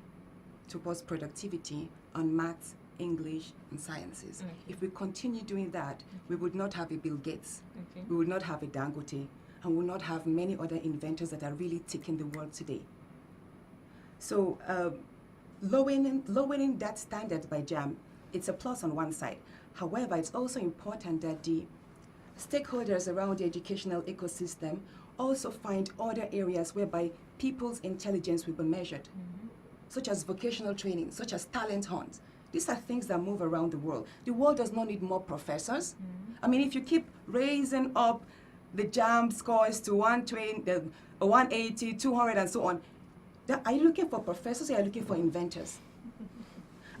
towards productivity on maths, English, and sciences. Okay. If we continue doing that, we would not have a Bill Gates, Okay. we would not have a Dangote, and we would not have many other inventors that are really taking the world today. So lowering that standard by JAM, it's a plus on one side. However, it's also important that the stakeholders around the educational ecosystem also find other areas whereby people's intelligence will be measured. such as vocational training, such as talent hunt. These are things that move around the world. The world does not need more professors. I mean, if you keep raising up the JAMB scores to 120, 180, 200, and so on, are you looking for professors or are you looking for inventors?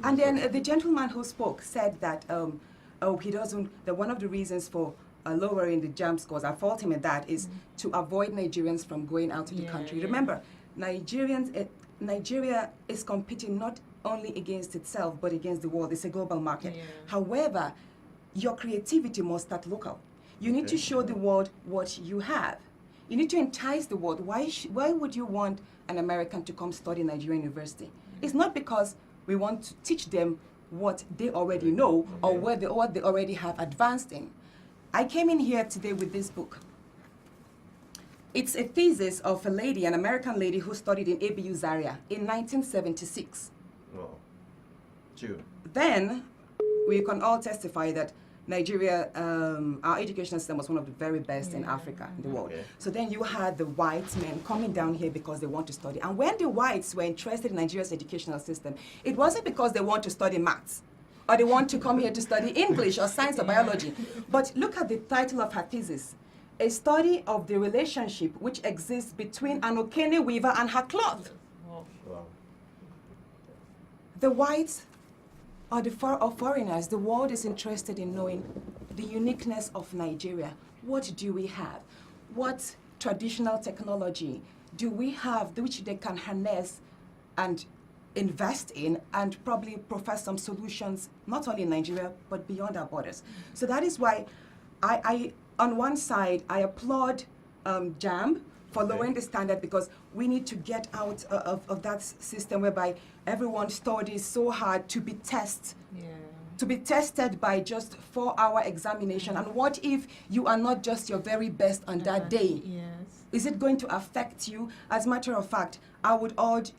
And then the gentleman who spoke said that that one of the reasons for lowering the JAMB scores, I fault him in that, is to avoid Nigerians from going out of the country. Remember, Nigeria is competing not only against itself, but against the world. It's a global market. However, your creativity must start local. You need to show the world what you have. You need to entice the world. Why would you want an American to come study Nigerian university? It's not because we want to teach them what they already know or what they already have advanced in. I came in here today with this book. It's a thesis of a lady, an American lady who studied in ABU Zaria in 1976. Wow. True. Then we can all testify that Nigeria, our educational system was one of the very best in Africa, in the world. So then you had the white men coming down here because they want to study. And when the whites were interested in Nigeria's educational system, it wasn't because they want to study maths or they want to come here to study English or science or biology. But look at the title of her thesis, A Study of the Relationship Which Exists Between an Okene Weaver and Her Cloth. Wow. The whites or foreigners, the world is interested in knowing the uniqueness of Nigeria. What do we have? What traditional technology do we have which they can harness and invest in and probably profess some solutions, not only in Nigeria, but beyond our borders. So that is why I on one side, I applaud JAMB for lowering the standard, because we need to get out of that system whereby everyone studies so hard to be tested by just 4-hour examination. And what if you are not just your very best on that day? Is it going to affect you? As a matter of fact, I would urge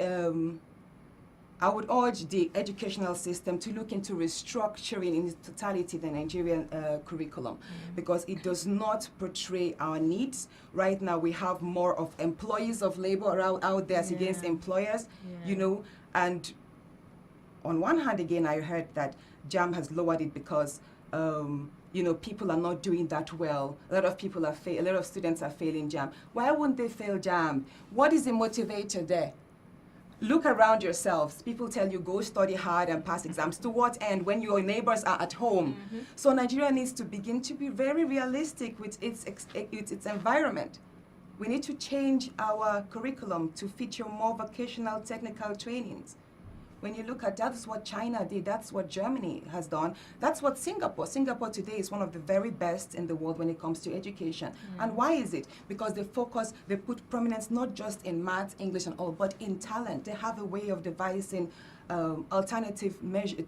the educational system to look into restructuring in its totality the Nigerian curriculum, because it does not portray our needs. Right now we have more of employees of labor out there as against employers, you know, and on one hand again I heard that JAMB has lowered it because you know, people are not doing that well. A lot of students are failing JAMB. Why wouldn't they fail JAMB? What is the motivator there? Look around yourselves. People tell you go study hard and pass exams. To what end? When your neighbors are at home. So Nigeria needs to begin to be very realistic with its environment. We need to change our curriculum to feature more vocational technical trainings. When you look at that's what China did, that's what Germany has done, that's what Singapore today is one of the very best in the world when it comes to education. And why is it? Because they put prominence not just in math, English and all, but in talent. They have a way of devising alternative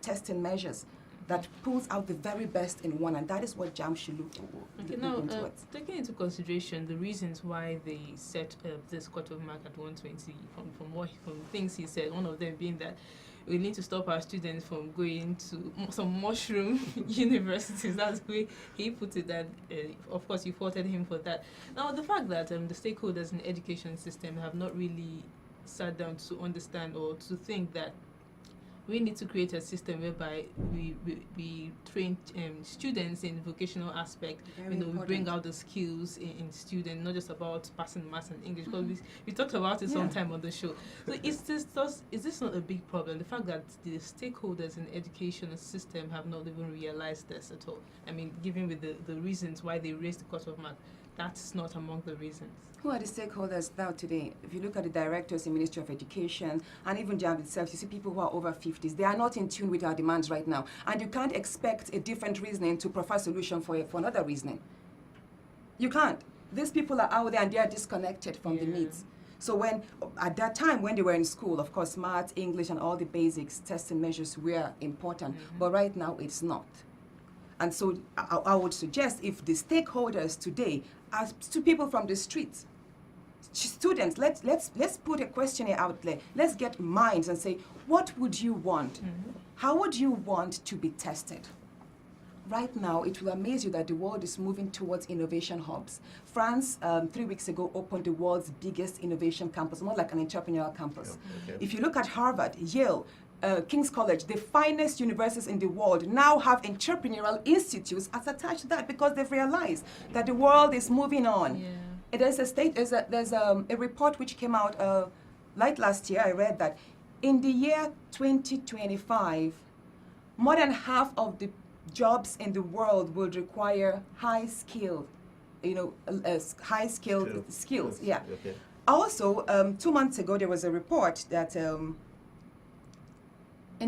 testing measures that pulls out the very best in one, and that is what JAMB should look into. Taking into consideration the reasons why they set this cutoff mark at 120, from things he said, one of them being that we need to stop our students from going to some mushroom universities. That's the way he put it. That of course you faulted him for that. Now the fact that the stakeholders in the education system have not really sat down to understand or to think that we need to create a system whereby we train students in vocational aspect. We bring out the skills in students, not just about passing maths and English. Because we talked about it sometime on the show. So is this not a big problem? The fact that the stakeholders in the education system have not even realized this at all. I mean, given with the reasons why they raised the cutoff mark, that's not among the reasons. Who are the stakeholders now today? If you look at the directors in Ministry of Education and even JAMB itself, you see people who are over 50s. They are not in tune with our demands right now. And you can't expect a different reasoning to provide a solution for another reasoning. You can't. These people are out there and they are disconnected from the needs. So at that time when they were in school, of course, math, English, and all the basics, testing measures were important. But right now, it's not. And so I would suggest if the stakeholders today are to people from the streets, students, let's put a questionnaire out there. Let's get minds and say, what would you want? How would you want to be tested? right now, it will amaze you that the world is moving towards innovation hubs. France, 3 weeks ago, opened the world's biggest innovation campus, more like an entrepreneurial campus. Okay. If you look at Harvard, Yale, King's College, the finest universities in the world now have entrepreneurial institutes as attached to that because they've realized that the world is moving on. Yeah. There's a report which came out late last year. I read that in the year 2025, more than half of the jobs in the world will require high-skilled, high-skilled skills. Yeah. Okay. Also, 2 months ago, there was a report that in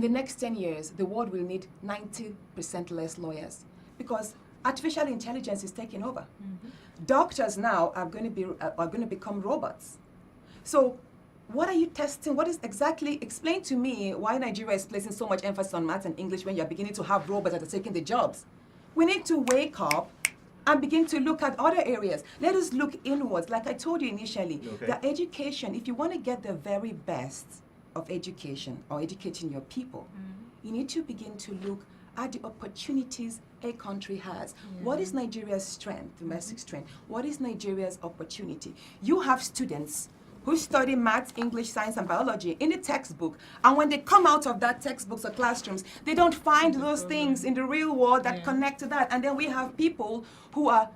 the next 10 years, the world will need 90% less lawyers because artificial intelligence is taking over. Doctors now are going to become robots. So, what are you testing? What is exactly? Explain to me why Nigeria is placing so much emphasis on maths and English when you're beginning to have robots that are taking the jobs. We need to wake up and begin to look at other areas. Let us look inwards. Like I told you initially, that education, if you want to get the very best of education or educating your people, you need to begin to look at the opportunities a country has. What is Nigeria's strength, domestic strength? What is Nigeria's opportunity? You have students who study maths, English, science, and biology in the textbook, and when they come out of that textbooks or classrooms, they don't find those things in the real world that connect to that. And then we have people who are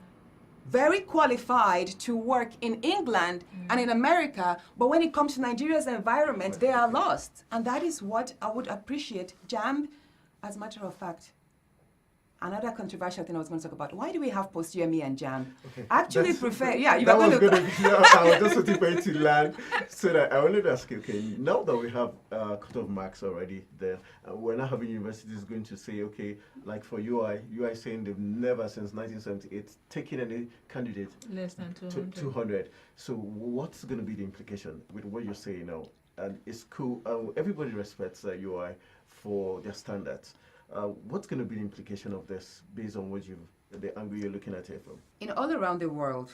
very qualified to work in England and in America, but when it comes to Nigeria's environment, they are lost. And that is what I would appreciate. JAMB, as a matter of fact, another controversial thing I was going to talk about. Why do we have post-UME and JAMB? Actually prefer, you are going to... I was just waiting for you to land. So that I wanted to ask you, okay, now that we have cut-off marks already there, we're not having universities going to say, okay, like for UI saying they've never since 1978 taken any candidate less than 200. 200. So what's going to be the implication with what you're saying now? And it's cool. Everybody respects UI for their standards. What's going to be the implication of this based on the angle you're looking at it from? All around the world,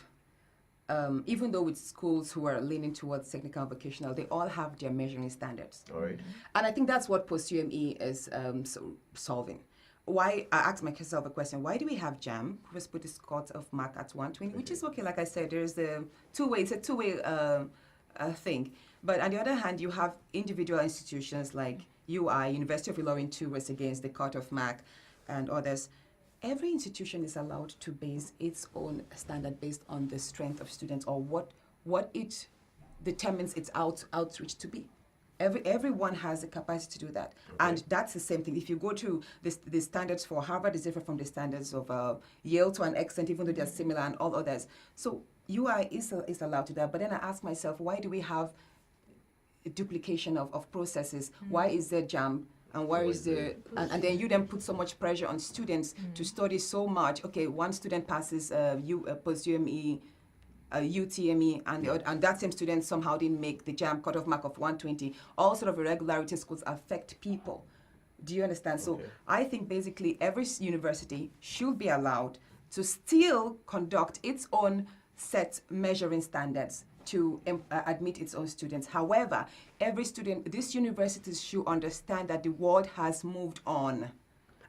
even though with schools who are leaning towards technical and vocational, they all have their measuring standards. All right. And I think that's what post-UME is solving. Why, I asked myself a question, why do we have JAMB, who has put the cut of mark at 120, which is okay, like I said, there's it's a two-way thing. But on the other hand, you have individual institutions like UI, University of Ilorin too, was against the cut-off mark, and others. Every institution is allowed to base its own standard based on the strength of students or what it determines its outreach to be. Everyone has the capacity to do that. Okay. And that's the same thing. If you go to the standards for Harvard is different from the standards of Yale to an extent, even though they're similar and all others. So UI is allowed to do that. But then I ask myself, why do we have duplication of processes? Why is there JAMB and why is there and then you then put so much pressure on students to study so much? Okay, one student passes post-UME, UTME, and that same student somehow didn't make the JAMB cutoff mark of 120. All sort of irregularities could affect people. Do you understand? So I think basically every university should be allowed to still conduct its own set measuring standards to admit its own students. However, every student, these universities should understand that the world has moved on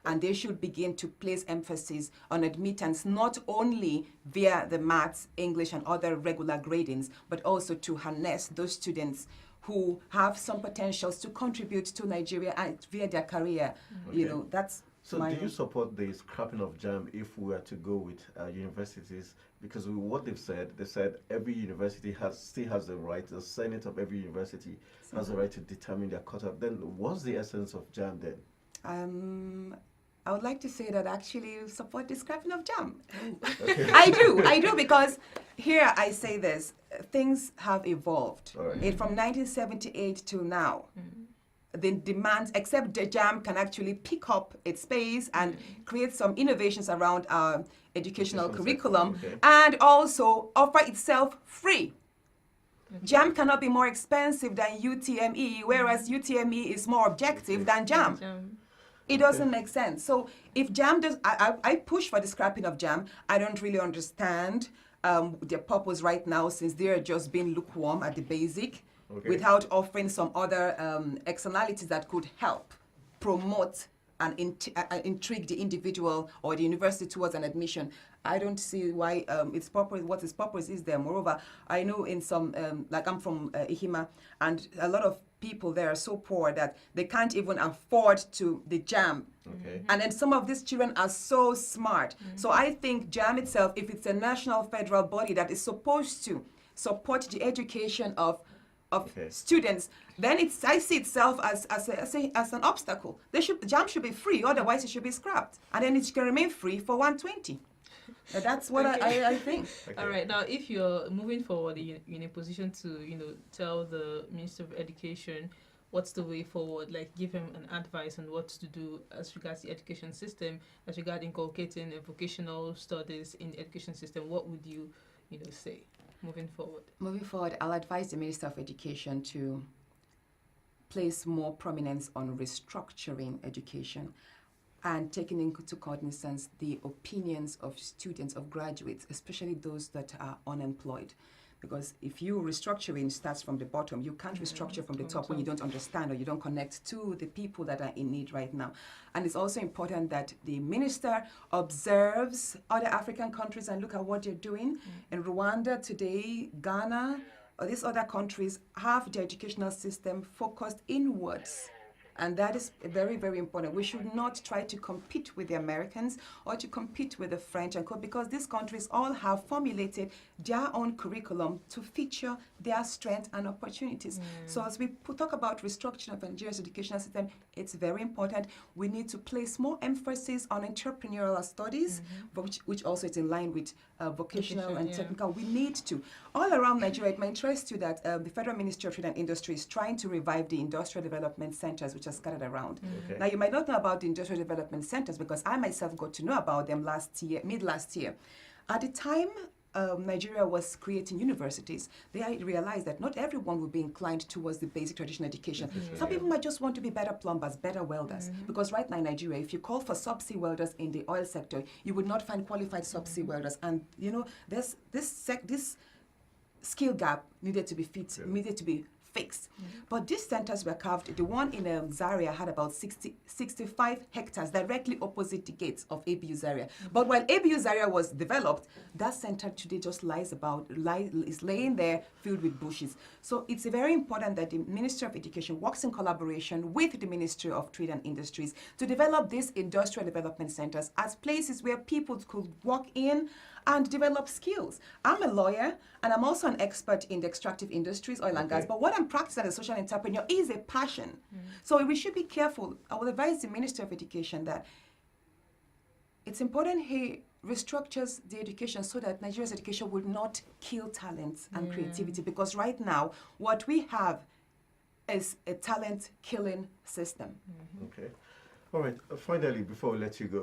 and they should begin to place emphasis on admittance not only via the maths, English, and other regular gradings, but also to harness those students who have some potentials to contribute to Nigeria and via their career. That's so do you support the scrapping of JAMB if we were to go with universities? Because what they said every university still has the right, the Senate of every university has the right to determine their cutoff. Then what's the essence of JAMB then? I would like to say that I actually support the scrapping of JAMB. Okay. I do, because here I say this, things have evolved. Right. From 1978 to now. The demands, except the JAMB can actually pick up its pace and create some innovations around our educational curriculum and also offer itself free. JAMB cannot be more expensive than UTME, whereas UTME is more objective than JAMB. It doesn't make sense. So if JAMB does, I push for the scrapping of JAMB. I don't really understand their purpose right now since they're just being lukewarm at the basic. Without offering some other externalities that could help promote and intrigue the individual or the university towards an admission. I don't see why its purpose, what its purpose is there. Moreover, I know in some, like I'm from Ihima, and a lot of people there are so poor that they can't even afford to the JAM. Okay. And then some of these children are so smart. So I think JAM itself, if it's a national federal body that is supposed to support the education of students, then I see itself as an obstacle. JAM should be free, otherwise it should be scrapped. And then it can remain free for 120. That's what I think. Okay. All right. Now, if you're moving forward in a position to, tell the Minister of Education what's the way forward, like give him an advice on what to do as regards the education system, as regards inculcating vocational studies in the education system, what would you, say moving forward? Moving forward, I'll advise the Minister of Education to place more prominence on restructuring education and taking into cognizance the opinions of students, of graduates, especially those that are unemployed. Because if you restructuring starts from the bottom, you can't restructure from the top when you don't understand or you don't connect to the people that are in need right now. And it's also important that the minister observes other African countries and look at what they're doing. In Rwanda today, Ghana, or these other countries have the educational system focused inwards. And that is very, very important. We should not try to compete with the Americans or to compete with the French and because these countries all have formulated their own curriculum to feature their strengths and opportunities. So as we talk about restructuring of Nigeria's educational system, it's very important. We need to place more emphasis on entrepreneurial studies, which also is in line with vocational and technical. We need to. All around Nigeria, it might interest you that the Federal Ministry of Trade and Industry is trying to revive the industrial development centers, which are scattered around. Okay. Now, you might not know about the industrial development centers because I myself got to know about them mid last year. At the time Nigeria was creating universities, they realized that not everyone would be inclined towards the basic traditional education. Some people might just want to be better plumbers, better welders. Because right now in Nigeria, if you call for subsea welders in the oil sector, you would not find qualified subsea welders. And there's this skill gap needed to be fixed. But these centers were carved. The one in Zaria had about 65 hectares directly opposite the gates of ABU Zaria. But while ABU Zaria was developed, that center today just is laying there filled with bushes. So it's very important that the Ministry of Education works in collaboration with the Ministry of Trade and Industries to develop these industrial development centers as places where people could walk in and develop skills. I'm a lawyer, and I'm also an expert in the extractive industries, oil and gas, but what I'm practicing as a social entrepreneur is a passion. So we should be careful. I will advise the Minister of Education that it's important he restructures the education so that Nigeria's education will not kill talents and creativity, because right now, what we have is a talent-killing system. Okay. All right. Finally, before we let you go,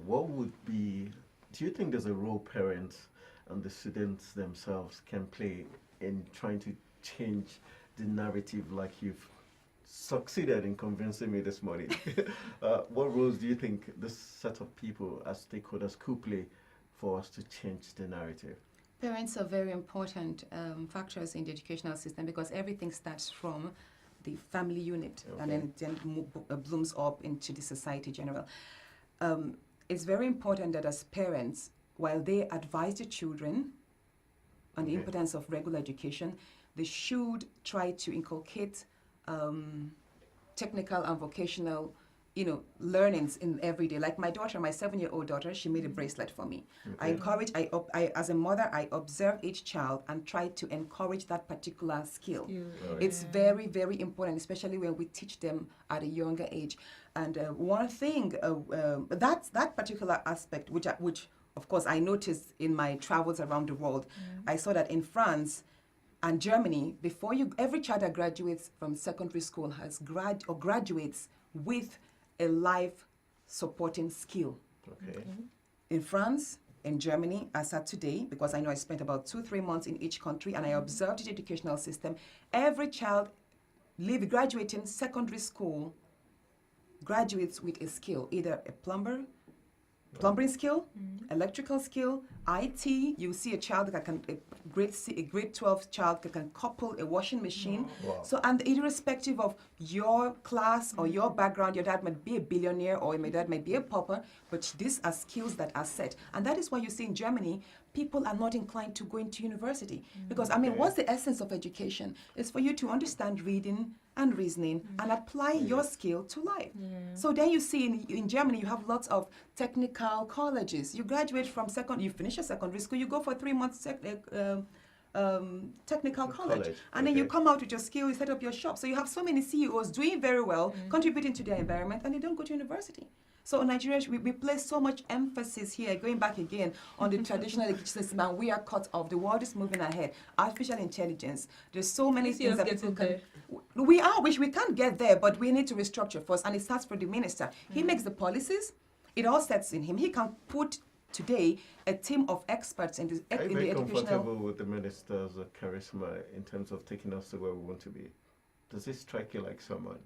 what would be... Do you think there's a role parents and the students themselves can play in trying to change the narrative like you've succeeded in convincing me this morning? What roles do you think this set of people as stakeholders could play for us to change the narrative? Parents are very important factors in the educational system because everything starts from the family unit and then blooms up into the society general. It's very important that as parents, while they advise the children on the importance of regular education, they should try to inculcate technical and vocational, learnings in every day. Like my daughter, my 7-year-old daughter, she made a bracelet for me. I encourage, as a mother, I observe each child and try to encourage that particular skill. It's very, very important, especially when we teach them at a younger age. And one thing, that particular aspect, which of course I noticed in my travels around the world, I saw that in France and Germany, every child that graduates from secondary school has graduates with a life supporting skill. In France, in Germany, as at today, because I know I spent about 2-3 months in each country and I observed the educational system, every child graduating secondary school graduates with a skill, either a plumbing skill, electrical skill, IT, you see a child that can, a grade 12 child that can couple a washing machine. Wow. So, and irrespective of your class or your background, your dad might be a billionaire or my dad might be a pauper, but these are skills that are set. And that is why you see in Germany, people are not inclined to go into university. Because, I mean, what's the essence of education? It's for you to understand reading and reasoning and apply your skill to life. So then you see in Germany, you have lots of technical colleges. You graduate from you finish your secondary school, you go for 3 months technical college. And then you come out with your skill, you set up your shop. So you have so many CEOs doing very well, contributing to their environment, and they don't go to university. So in Nigeria, we place so much emphasis here, going back again, on the traditional education system, and we are cut off. The world is moving ahead. Artificial intelligence, there's so many things that people can... We can't get there, but we need to restructure first, and it starts from the minister. He makes the policies, it all sets in him. He can put today a team of experts in the educational... Are you very comfortable with the minister's charisma in terms of taking us to where we want to be? Does it strike you like someone?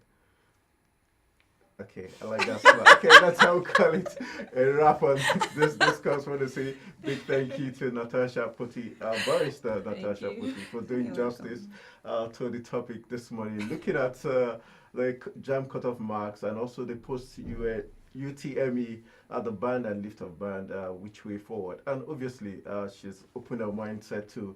Okay, I like that smile. Okay, that's how we call it a wrap on this discourse. I want to say big thank you to Natasha Putti, barrister Natasha Putti, for doing justice to the topic this morning. Looking at like jam cutoff marks and also the post-UTME the band and lift of band, which way forward. And obviously, she's opened her mindset to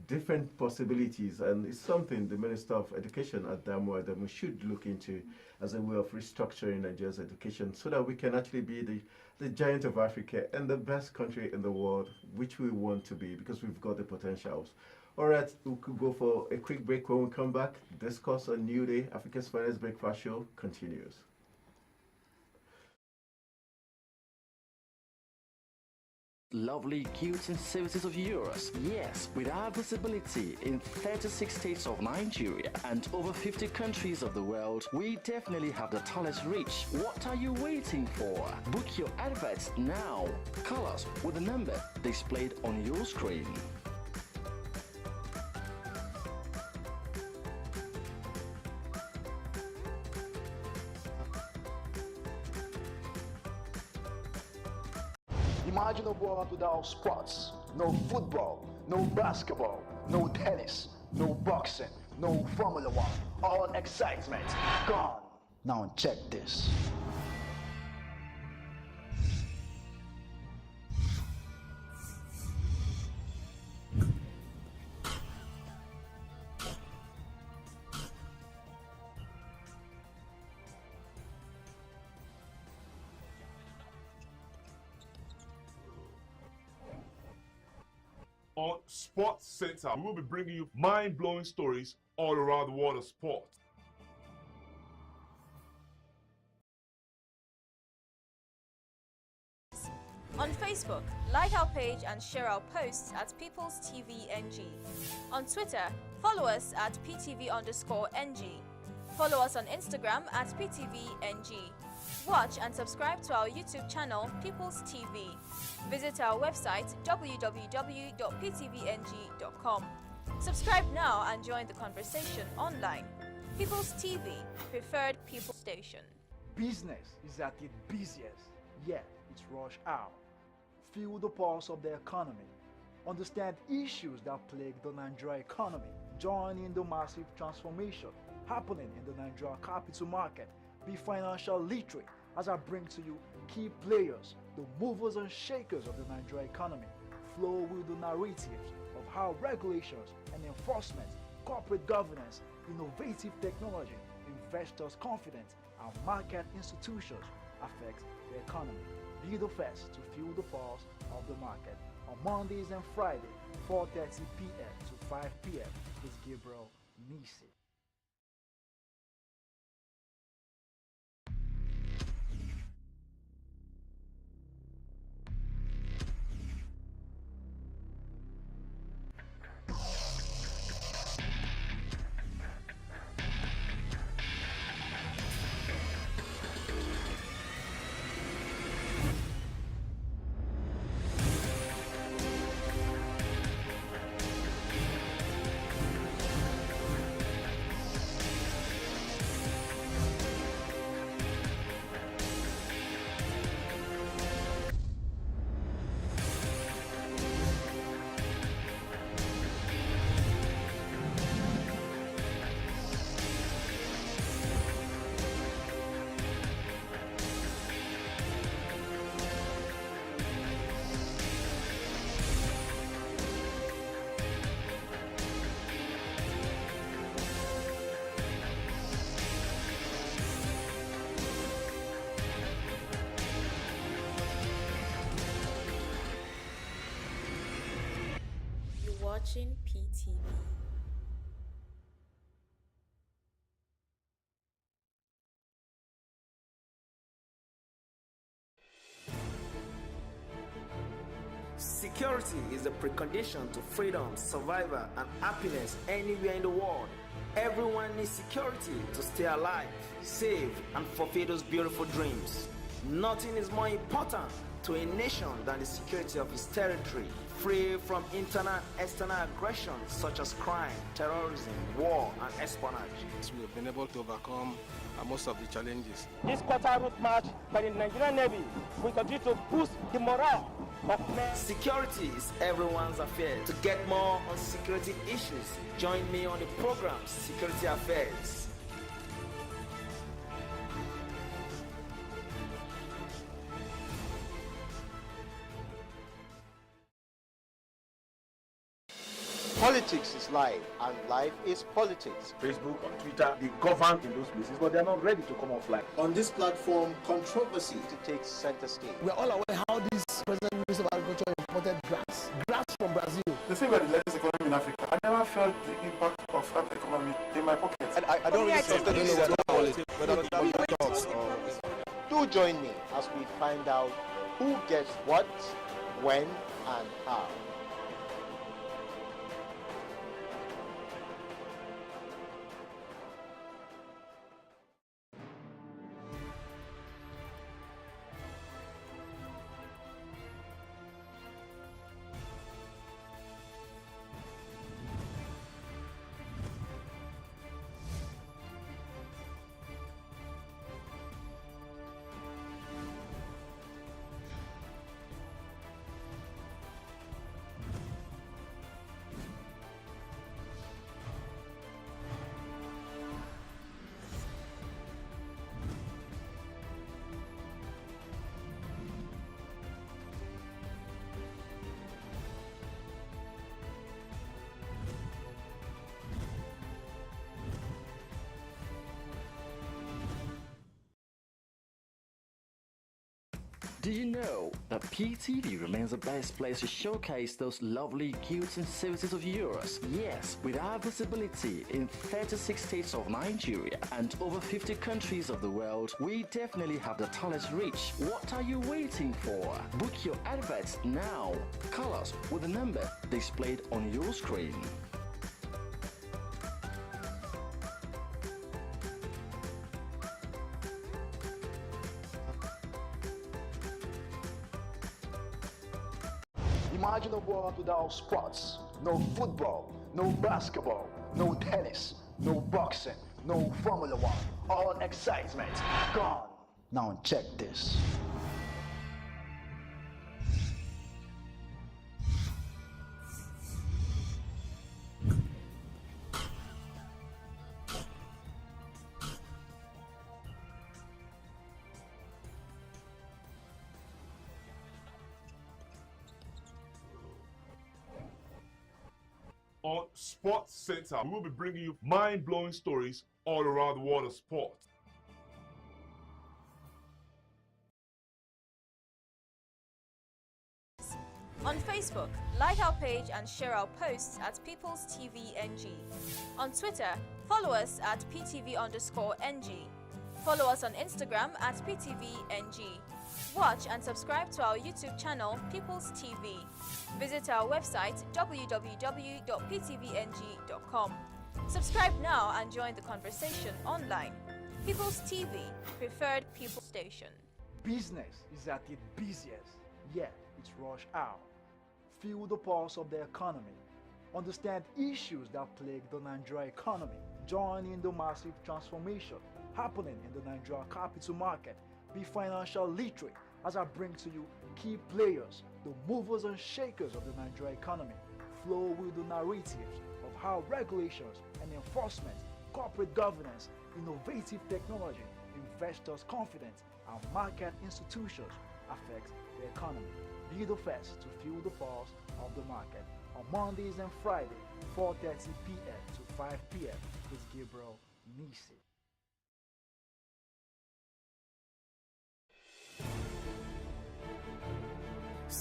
different possibilities, and it's something the Minister of Education at Damu Adamu should look into as a way of restructuring Nigeria's education so that we can actually be the giant of Africa and the best country in the world, which we want to be because we've got the potentials. All right, we could go for a quick break. When we come back, discuss on Newday, Africa's finest breakfast show continues. Lovely goods and services of yours. Yes, with our visibility in 36 states of Nigeria and over 50 countries of the world, we definitely have the tallest reach. What are you waiting for? Book your adverts now. Call us with the number displayed on your screen. Imagine a world without sports. No football, no basketball, no tennis, no boxing, no Formula One. All excitement gone. Now check this. On Sports Center, we will be bringing you mind-blowing stories all around the world of sport. On Facebook, like our page and share our posts at People's TV NG. On Twitter, follow us at PTV_NG. Follow us on Instagram at PTVNG. Watch and subscribe to our YouTube channel, People's TV. Visit our website, www.ptvng.com. Subscribe now and join the conversation online. People's TV, preferred people station. Business is at its busiest, yet it's rush hour. Feel the pulse of the economy. Understand issues that plague the Nigerian economy. Join in the massive transformation happening in the Nigerian capital market. Be financial literate as I bring to you key players, the movers and shakers of the Nigerian economy. Flow with the narratives of how regulations and enforcement, corporate governance, innovative technology, investors' confidence, and market institutions affect the economy. Be the first to feel the pulse of the market on Mondays and Fridays, 4:30 p.m. to 5 p.m. with Gabriel Nisi. watching PTV. Security is a precondition to freedom, survival, and happiness anywhere in the world. Everyone needs security to stay alive, safe, and fulfill those beautiful dreams. Nothing is more important to a nation than the security of its territory, free from internal and external aggressions such as crime, terrorism, war, and espionage. We have been able to overcome most of the challenges. This quarter route march by the Nigerian Navy will continue to boost the morale of men. Security is everyone's affair. To get more on security issues, join me on the program Security Affairs. Politics is life, and life is politics. Facebook, on Twitter, they govern in those places, but they're not ready to come offline. On this platform, controversy takes center stage. We're all aware how this President Minister of Agriculture imported grass from Brazil. The thing about the latest economy in Africa, I never felt the impact of that economy in my pocket. I don't really trust Do join me as we find out who gets what, when, and how. Do you know that PTV remains the best place to showcase those lovely goods and services of yours? Yes, with our visibility in 36 states of Nigeria and over 50 countries of the world, we definitely have the talent reach. What are you waiting for? Book your adverts now. Call us with the number displayed on your screen. Imagine a world without sports. No football, no basketball, no tennis, no boxing, no Formula One. All excitement gone. Now check this. On Sports Center, we will be bringing you mind-blowing stories all around the world of sport. On Facebook, like our page and share our posts at People's TV NG. On Twitter, follow us at PTV_NG. Follow us on Instagram at PTVNG. Watch and subscribe to our YouTube channel, People's TV. Visit our website, www.ptvng.com. Subscribe now and join the conversation online. People's TV, preferred people station. Business is at its busiest, yet it's rush hour. Feel the pulse of the economy. Understand issues that plague the Nigerian economy. Join in the massive transformation happening in the Nigerian capital market. Be financial literate as I bring to you key players, the movers and shakers of the Nigerian economy. Flow with the narratives of how regulations and enforcement, corporate governance, innovative technology, investors' confidence, and market institutions affect the economy. Be the first to feel the pulse of the market on Mondays and Fridays, 4:30 p.m. to 5 p.m. with Gabriel Nisi.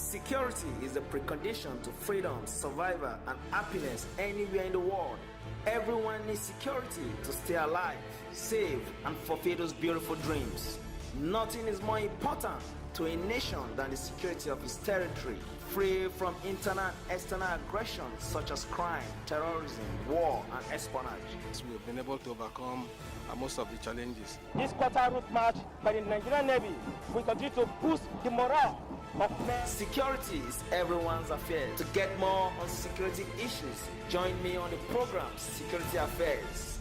Security is the precondition to freedom, survival, and happiness anywhere in the world. Everyone needs security to stay alive, save, and fulfill those beautiful dreams. Nothing is more important to a nation than the security of its territory, free from internal and external aggressions such as crime, terrorism, war, and espionage. We have been able to overcome most of the challenges. This quarter route march by the Nigerian Navy will continue to boost the morale of men. Security is everyone's affair. To get more on security issues, join me on the program Security Affairs.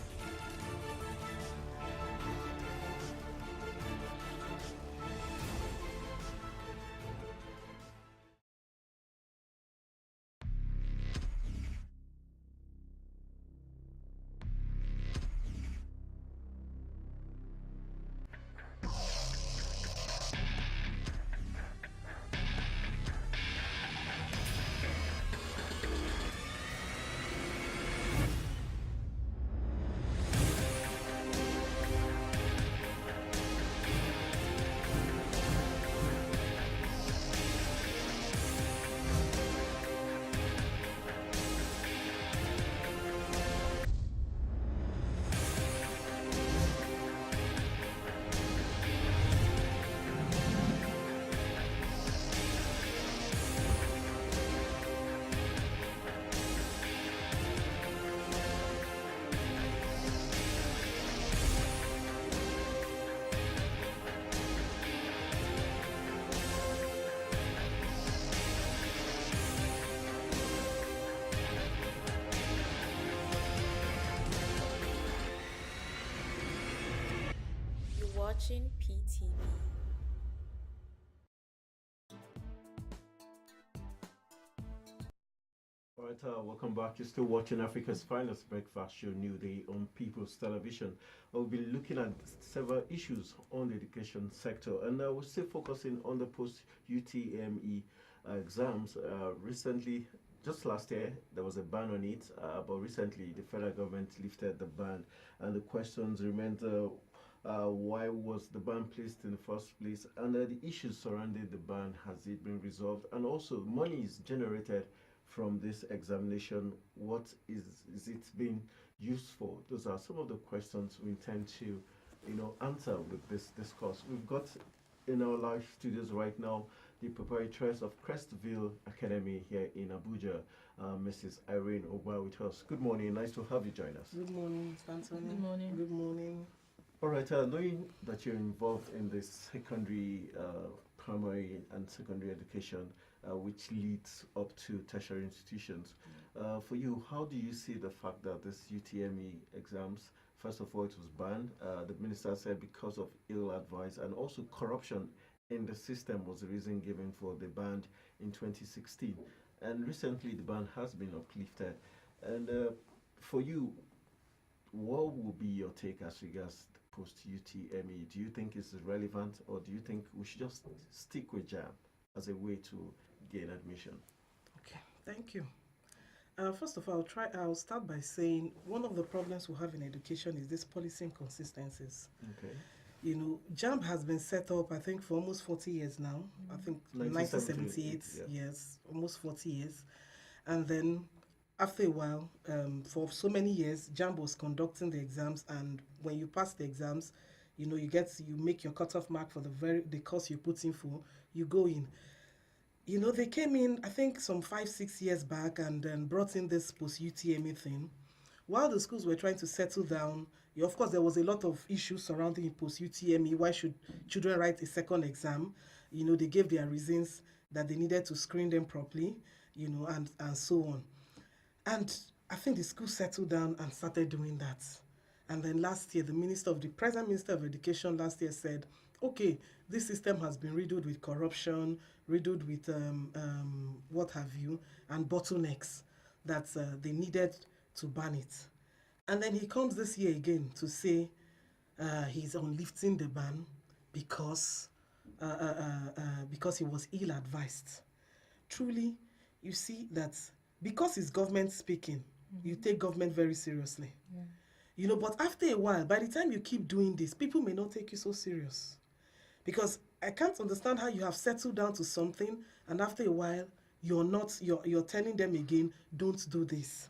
Watching PTV. All right, welcome back. You're still watching Africa's finest breakfast show, Newday, on People's Television. We'll be looking at several issues on the education sector, and we're still focusing on the post-UTME exams. Recently, just last year, there was a ban on it, but recently the federal government lifted the ban, and the questions remained why was the ban placed in the first place, and the issues surrounding the ban, has it been resolved, and also money is generated from this examination, what is it being used for? Those are some of the questions we intend to answer with this discourse. We've got in our live studios right now the proprietress of Crestville Academy here in Abuja, Mrs. Irene Ogba, with us. Good morning, nice to have you join us. Good morning, Mr. Anthony. Good morning. Good morning. All right, knowing that you're involved in the secondary, primary and secondary education, which leads up to tertiary institutions, for you, how do you see the fact that this UTME exams, first of all, it was banned? The minister said because of ill advice, and also corruption in the system was the reason given for the ban in 2016. And recently the ban has been uplifted. And for you, what will be your take as regards post-UTME? Do you think it's relevant, or do you think we should just stick with JAM as a way to gain admission? Okay, thank you. First of all, I'll start by saying one of the problems we have in education is this policy inconsistencies. Okay. You know, JAM has been set up, I think, for almost 40 years now. I think 1978, yes, almost 40 years. And then after a while, for so many years, JAM was conducting the exams, and when you pass the exams, you make your cutoff mark for the course you put in for, you go in. You know, they came in, I think, some 5-6 years back, and then brought in this post-UTME thing. While the schools were trying to settle down, of course, there was a lot of issues surrounding post-UTME. Why should children write a second exam? You know, they gave their reasons that they needed to screen them properly, and so on. And I think the school settled down and started doing that. And then last year, the present Minister of Education last year said, okay, this system has been riddled with corruption, riddled with what have you, and bottlenecks, that they needed to ban it. And then he comes this year again to say he's on lifting the ban because he was ill-advised. Truly, you see that because it's government speaking, you take government very seriously. Yeah. You know, but after a while, by the time you keep doing this, people may not take you so serious. Because I can't understand how you have settled down to something, and after a while, you're telling them again, don't do this.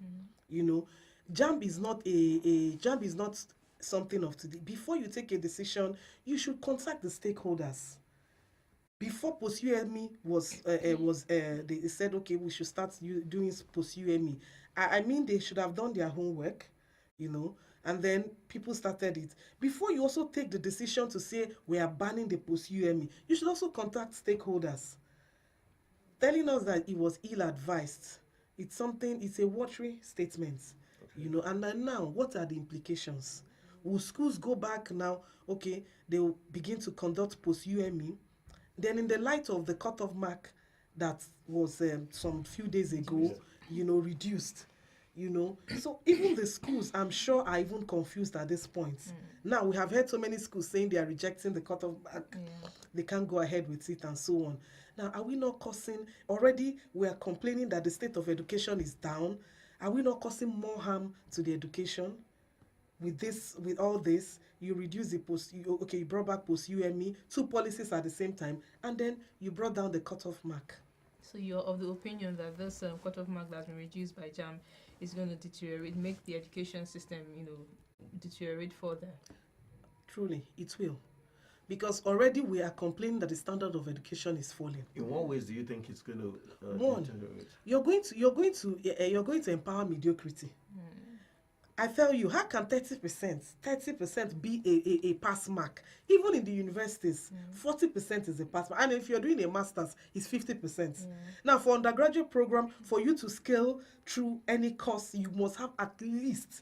You know, JAMB is not JAMB is not something of today. Before you take a decision, you should contact the stakeholders. Before post UME they said, okay, we should start doing post UME. I mean, they should have done their homework, you know, and then people started it. Before you also take the decision to say we are banning the post UME, you should also contact stakeholders, telling us that it was ill-advised. It's a watery statement, you know. And then now, what are the implications? Will schools go back now? Okay, they will begin to conduct post UME. Then, in the light of the cutoff mark that was some few days ago, you know, reduced, you know. So even the schools, I'm sure, are even confused at this point. Now, we have heard so many schools saying they are rejecting the cutoff mark. They can't go ahead with it and so on. Now, are we not causing, already we are complaining that the state of education is down. Are we not causing more harm to the education? With all this, you reduce the you brought back post UME, 2 policies at the same time, and then you brought down the cutoff mark. So you're of the opinion that this cutoff mark that's been reduced by JAMB is going to deteriorate, make the education system, you know, deteriorate further? Truly, it will. Because already we are complaining that the standard of education is falling. In what ways do you think it's going to deteriorate? You're going to empower mediocrity. I tell you, how can 30% be a pass mark? Even in the universities, 40% is a pass mark. And if you're doing a master's, it's 50%. Now, for undergraduate program, for you to scale through any course, you must have at least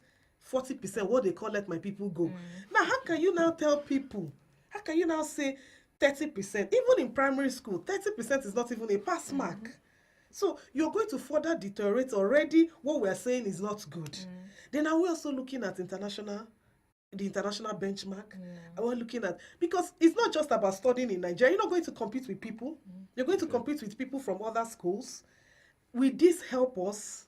40%, what they call let my people go. Now, how can you now tell people, how can you now say 30%? Even in primary school, 30% is not even a pass mark. So you're going to further deteriorate already what we're saying is not good. Then are we also looking at the international benchmark? Are we looking at, because it's not just about studying in Nigeria. You're not going to compete with people. You're going to compete with people from other schools. Will this help us?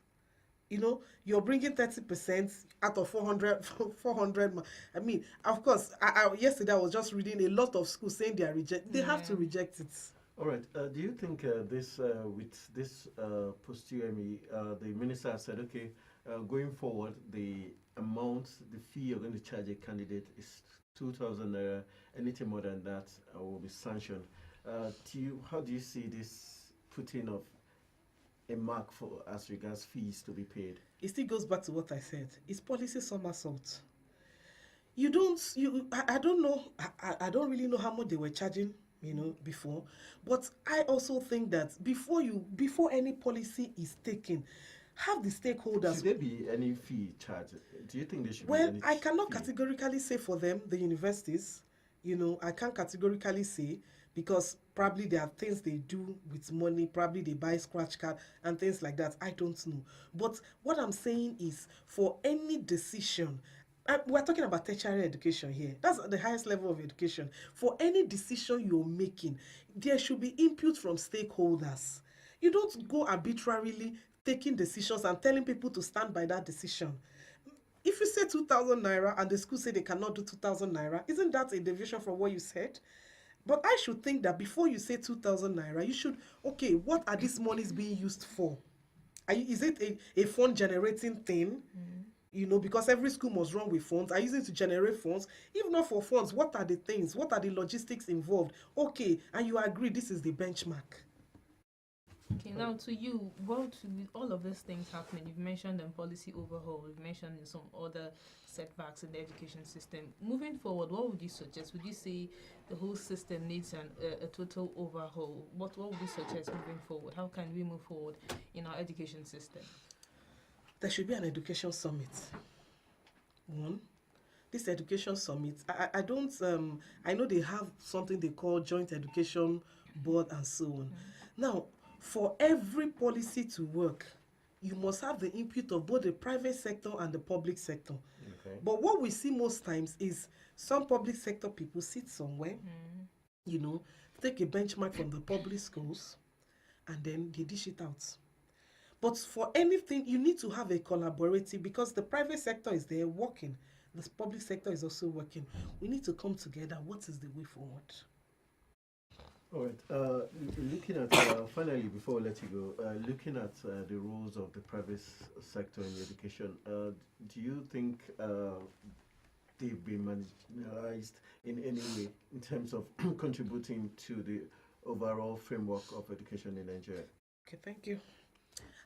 You know, you're bringing 30% out of 400. I mean, of course, yesterday I was just reading a lot of schools saying they have to reject it. All right. Do you think with this post UME, the minister has said, okay, going forward, the fee you're going to charge a candidate is 2,000 naira. Anything more than that will be sanctioned. How do you see this putting of a mark for as regards fees to be paid? It still goes back to what I said. It's policy somersault. I don't know. I don't really know how much they were charging, you know, before. But I also think that before any policy is taken, have the stakeholders. Should there be any fee charged? Do you think there should be any I cannot categorically say for them, the universities, you know, I can't categorically say, because probably there are things they do with money, probably they buy scratch card and things like that. I don't know. But what I'm saying is, for any decision, we're talking about tertiary education here. That's the highest level of education. For any decision you're making, there should be input from stakeholders. You don't go arbitrarily taking decisions and telling people to stand by that decision. If you say 2,000 naira and the school say they cannot do 2,000 naira, isn't that a deviation from what you said? But I should think that before you say 2,000 naira, you should, okay, what are these monies being used for? Is it a fund generating thing? You know, because every school must run with funds. Are you using it to generate funds? If not for funds, what are the things? What are the logistics involved? Okay, and you agree this is the benchmark. Okay, now to you, with all of these things happening, you've mentioned policy overhaul, you've mentioned some other setbacks in the education system. Moving forward, what would you suggest? Would you say the whole system needs a total overhaul? What would you suggest moving forward? How can we move forward in our education system? There should be an education summit. One, this education summit, I know they have something they call joint education board and so on. Now, for every policy to work, you must have the input of both the private sector and the public sector. Okay. But what we see most times is some public sector people sit somewhere, you know, take a benchmark from the public schools, and then they dish it out. But for anything, you need to have a collaborative, because the private sector is there working. The public sector is also working. We need to come together. What is the way forward? All right. Looking at finally, before I let you go, looking at the roles of the private sector in education, do you think they've been marginalized in any way in terms of contributing to the overall framework of education in Nigeria? Okay, thank you.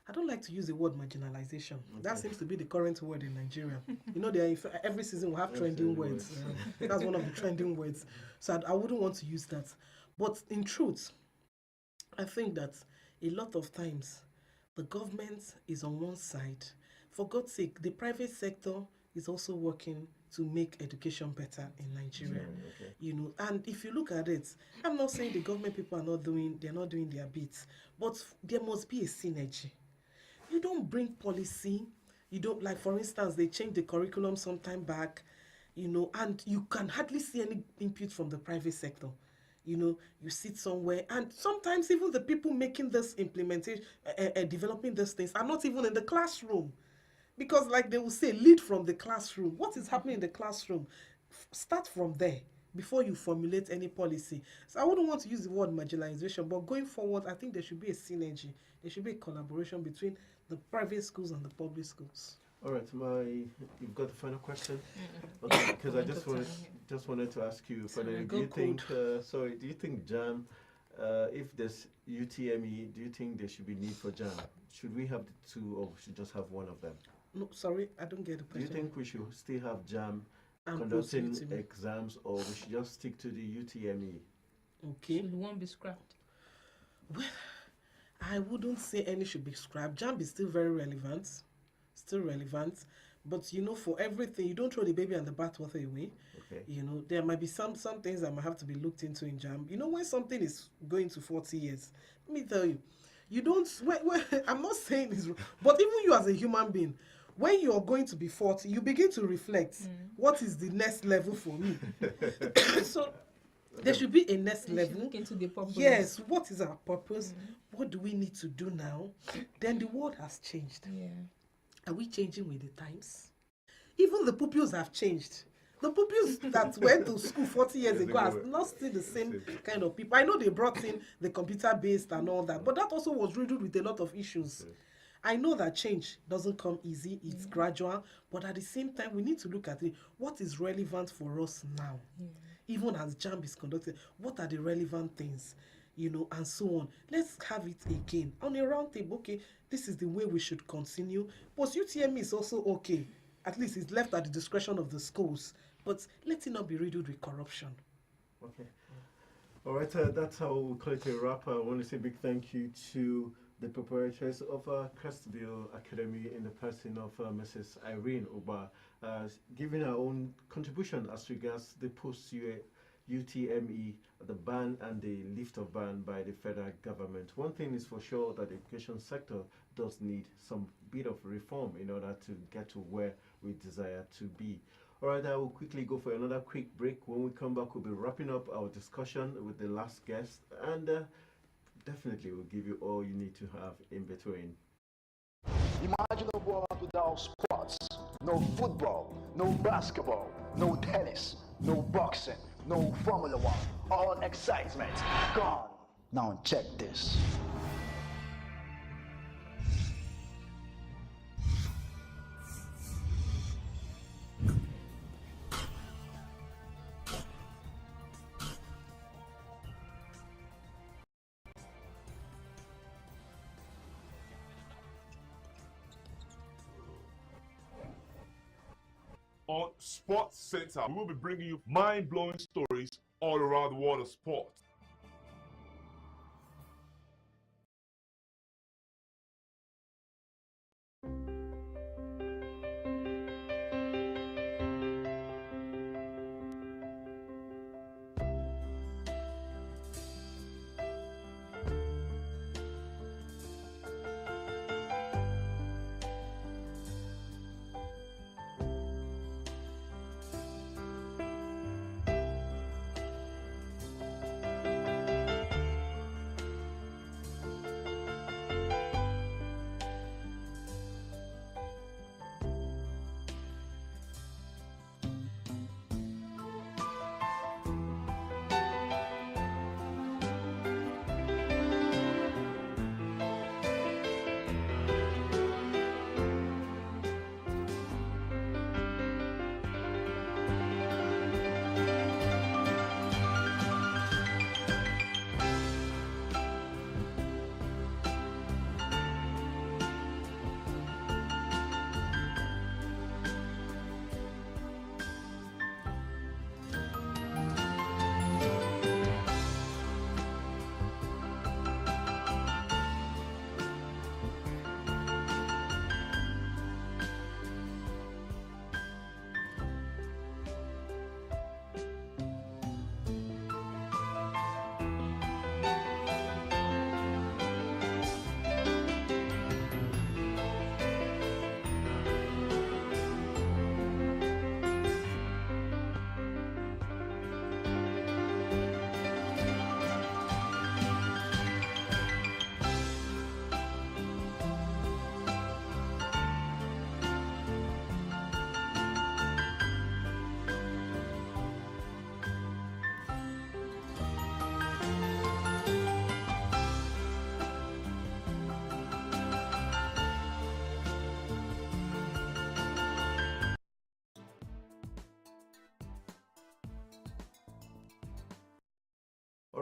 I don't like to use the word marginalization. Okay. That seems to be the current word in Nigeria. You know, every season we have trending words. That's one of the trending words. So I wouldn't want to use that. But in truth, I think that a lot of times the government is on one side. For God's sake, the private sector is also working to make education better in Nigeria. Okay. You know, and if you look at it, I'm not saying the government people they're not doing their bits, but there must be a synergy. You don't bring policy, you don't, like for instance, they changed the curriculum some time back, you know, and you can hardly see any input from the private sector. You know, you sit somewhere, and sometimes even the people making this implementation, developing these things are not even in the classroom. Because like they will say, lead from the classroom. What is happening in the classroom? Start from there before you formulate any policy. So I wouldn't want to use the word marginalization, but going forward, I think there should be a synergy. There should be a collaboration between the private schools and the public schools. All right, you've got the final question? Okay, because I just wanted to ask you, finally, do you think JAM, if there's UTME, do you think there should be need for JAM? Should we have the two, or should just have one of them? No, sorry, I don't get the question. Do you think we should still have JAM conducting exams, or we should just stick to the UTME? Okay. Should one be scrapped? Well, I wouldn't say any should be scrapped. JAM is still very relevant. Still relevant, but you know, for everything, you don't throw the baby and the bathwater away. Okay. You know, there might be some things that might have to be looked into in JAM. You know, when something is going to 40 years, let me tell you, you don't. I'm not saying this, but even you as a human being, when you are going to be 40, you begin to reflect. What is the next level for me? So there should be a next level. Look into the purpose. Yes, what is our purpose? What do we need to do now? Then the world has changed. Yeah. Are we changing with the times? Even the pupils have changed. The pupils that went to school 40 years ago are not still the same kind of people. I know they brought in the computer-based and all that, but that also was riddled with a lot of issues. I know that change doesn't come easy, it's gradual, but at the same time, we need to look at it. What is relevant for us now? Even as JAM is conducted, what are the relevant things? You know, and so on. Let's have it again on a round table. Okay, this is the way we should continue. But UTME is also okay. At least it's left at the discretion of the schools. But let it not be riddled with corruption. Okay. All right, that's how we call it a wrap. I want to say a big thank you to the proprietors of Crestville Academy in the person of Mrs. Irene Oba, giving her own contribution as regards the post-UTME, the ban and the lift of ban by the federal government. One thing is for sure, that the education sector does need some bit of reform in order to get to where we desire to be. All right, I will quickly go for another quick break. When we come back, we'll be wrapping up our discussion with the last guest, and definitely we'll give you all you need to have in between. Imagine a world without sports. No football, no basketball, no tennis, no boxing, no Formula One. All excitement gone. Now check this. On Sports Center, we will be bringing you mind-blowing stories all around the world of sport.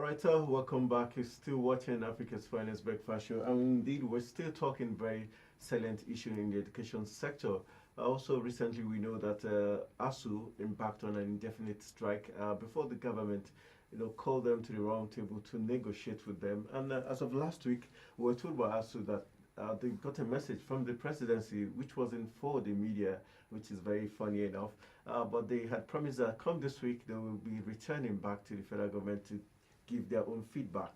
right, welcome back. You're still watching Africa's Finest Breakfast Show. And indeed, we're still talking very salient issue in the education sector. Also, recently, we know that ASU embarked on an indefinite strike before the government, called them to the round table to negotiate with them. And as of last week, we were told by ASU that they got a message from the presidency, which wasn't for the media, which is very funny enough. But they had promised that come this week, they will be returning back to the federal government to give their own feedback.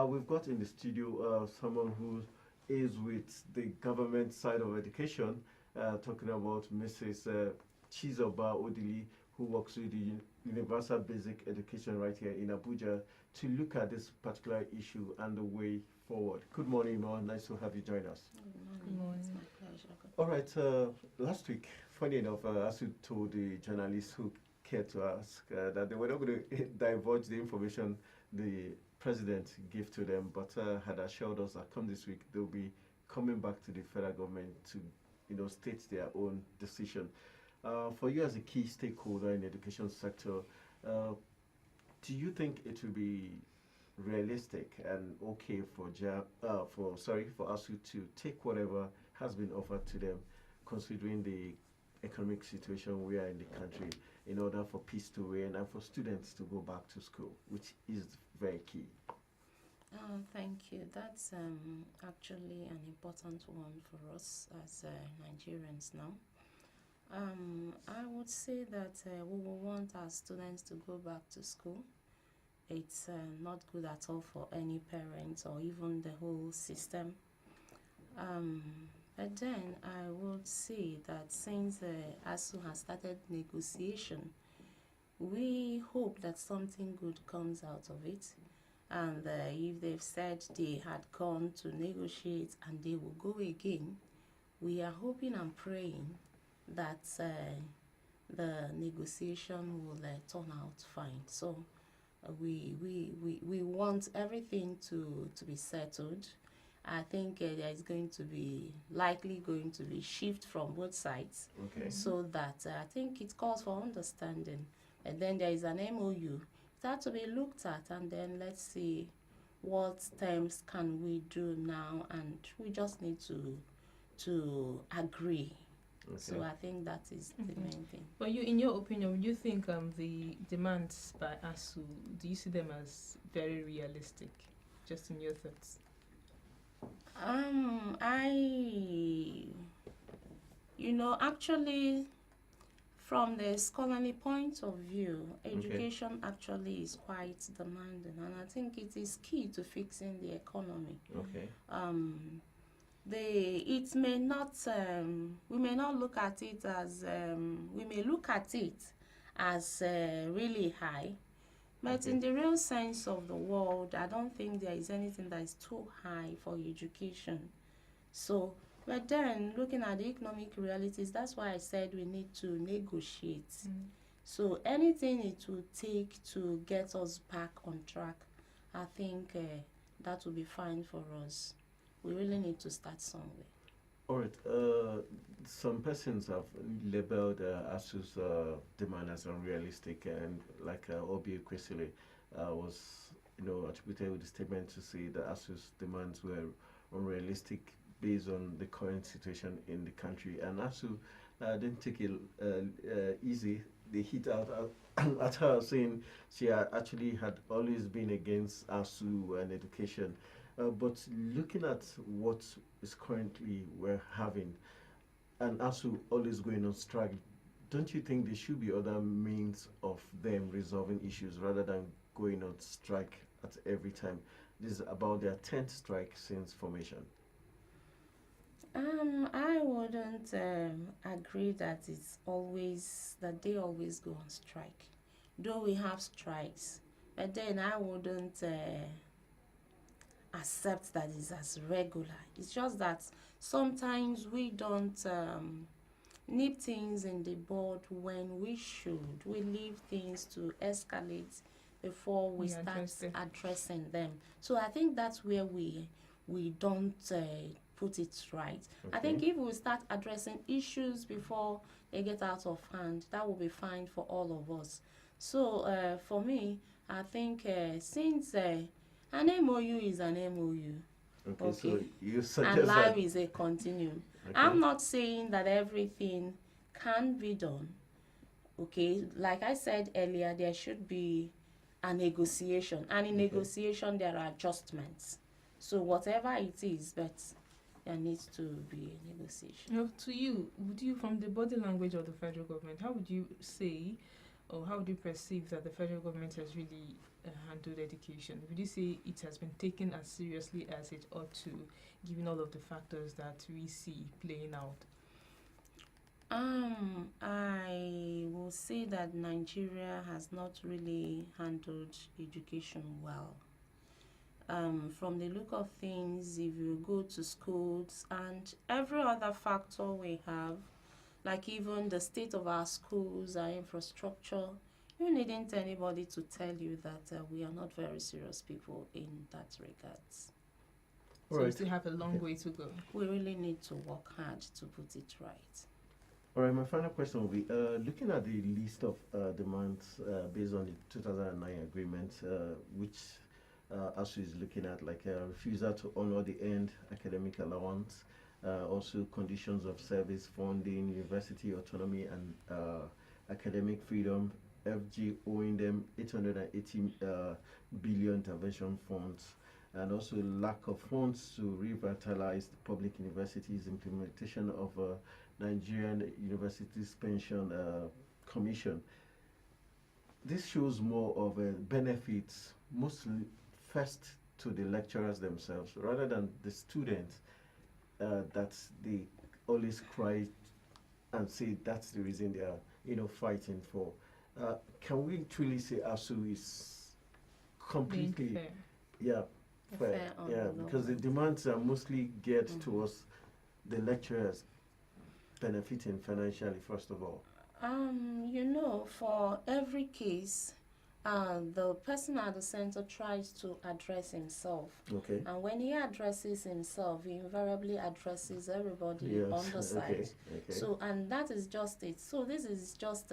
We've got in the studio someone who is with the government side of education, talking about Mrs. Chizoba Odili, who works with the Universal Basic Education right here in Abuja, to look at this particular issue and the way forward. Good morning, Ma. Nice to have you join us. Good morning. It's my pleasure. All right. Last week, funny enough, as you told the journalists who cared to ask that they were not going to divulge the information the president gave to them, but had assured us that come this week they'll be coming back to the federal government to, state their own decision. For you as a key stakeholder in the education sector, do you think it will be realistic and okay for ASU to take whatever has been offered to them, considering the economic situation we are in the country, in order for peace to reign and for students to go back to school, which is very key? Thank you. That's actually an important one for us as Nigerians now. I would say that we will want our students to go back to school. It's not good at all for any parents or even the whole system. But then I would say that since ASU has started negotiation, we hope that something good comes out of it. And if they've said they had gone to negotiate and they will go again, we are hoping and praying that the negotiation will turn out fine. So we want everything to be settled. I think there is likely going to be shift from both sides, so that I think it calls for understanding. And then there is an MOU. It has to be looked at, and then let's see what terms can we do now, and we just need to agree. So I think that is the main thing. But you, in your opinion, you think the demands by ASU, do you see them as very realistic? Just in your thoughts. Actually, from the scholarly point of view, education actually is quite demanding, and I think it is key to fixing the economy. It may not, we may not look at it as, we may look at it as really high, but in the real sense of the word, I don't think there is anything that is too high for education. So, but then looking at the economic realities, that's why I said we need to negotiate. So anything it will take to get us back on track, I think that will be fine for us. We really need to start somewhere. All right. Some persons have labeled ASU's demand as unrealistic, and like Obi Kwesile was, attributed with the statement to say that ASU's demands were unrealistic based on the current situation in the country. And ASU didn't take it easy. They hit out at her, saying she actually had always been against ASU and education. But looking at what is currently we're having, and ASU always going on strike, don't you think there should be other means of them resolving issues rather than going on strike at every time? This is about their 10th strike since formation. I wouldn't agree that they always go on strike. Though we have strikes, but then I wouldn't accept that it's as regular. It's just that sometimes we don't nip things in the bud when we should. We leave things to escalate before we start addressing them. So I think that's where we don't put it right. I think if we start addressing issues before they get out of hand, that will be fine for all of us. So for me, I think since an MOU is an MOU, Okay, so you and suggest life that is a continuum. Okay. I'm not saying that everything can be done. Okay, like I said earlier, there should be a negotiation, and in negotiation there are adjustments. So whatever it is, but there needs to be a negotiation. To you, would you, from the body language of the federal government, how would you say, or how would you perceive that the federal government has really handled education? Would you say it has been taken as seriously as it ought to, given all of the factors that we see playing out? I will say that Nigeria has not really handled education well. From the look of things, if you go to schools and every other factor we have, like even the state of our schools, our infrastructure, you needn't anybody to tell you that we are not very serious people in that regards. So we still have a long way to go. We really need to work hard to put it right. All right, my final question will be, looking at the list of demands based on the 2009 agreement, which ASU is looking at, like refusal to honor the end academic allowance, also conditions of service, funding, university autonomy, and academic freedom, FG owing them 880 billion intervention funds, and also lack of funds to revitalize the public universities, implementation of Nigerian Universities Pension Commission. This shows more of a benefits, mostly first to the lecturers themselves, rather than the students that they always cry and say that's the reason they are, fighting for. Can we truly say ASU is completely, fair? Because the demands are mostly geared towards the lecturers benefiting financially, first of all. For every case, the person at the center tries to address himself. Okay. And when he addresses himself, he invariably addresses everybody on the side. Okay. So, and that is just it. So this is just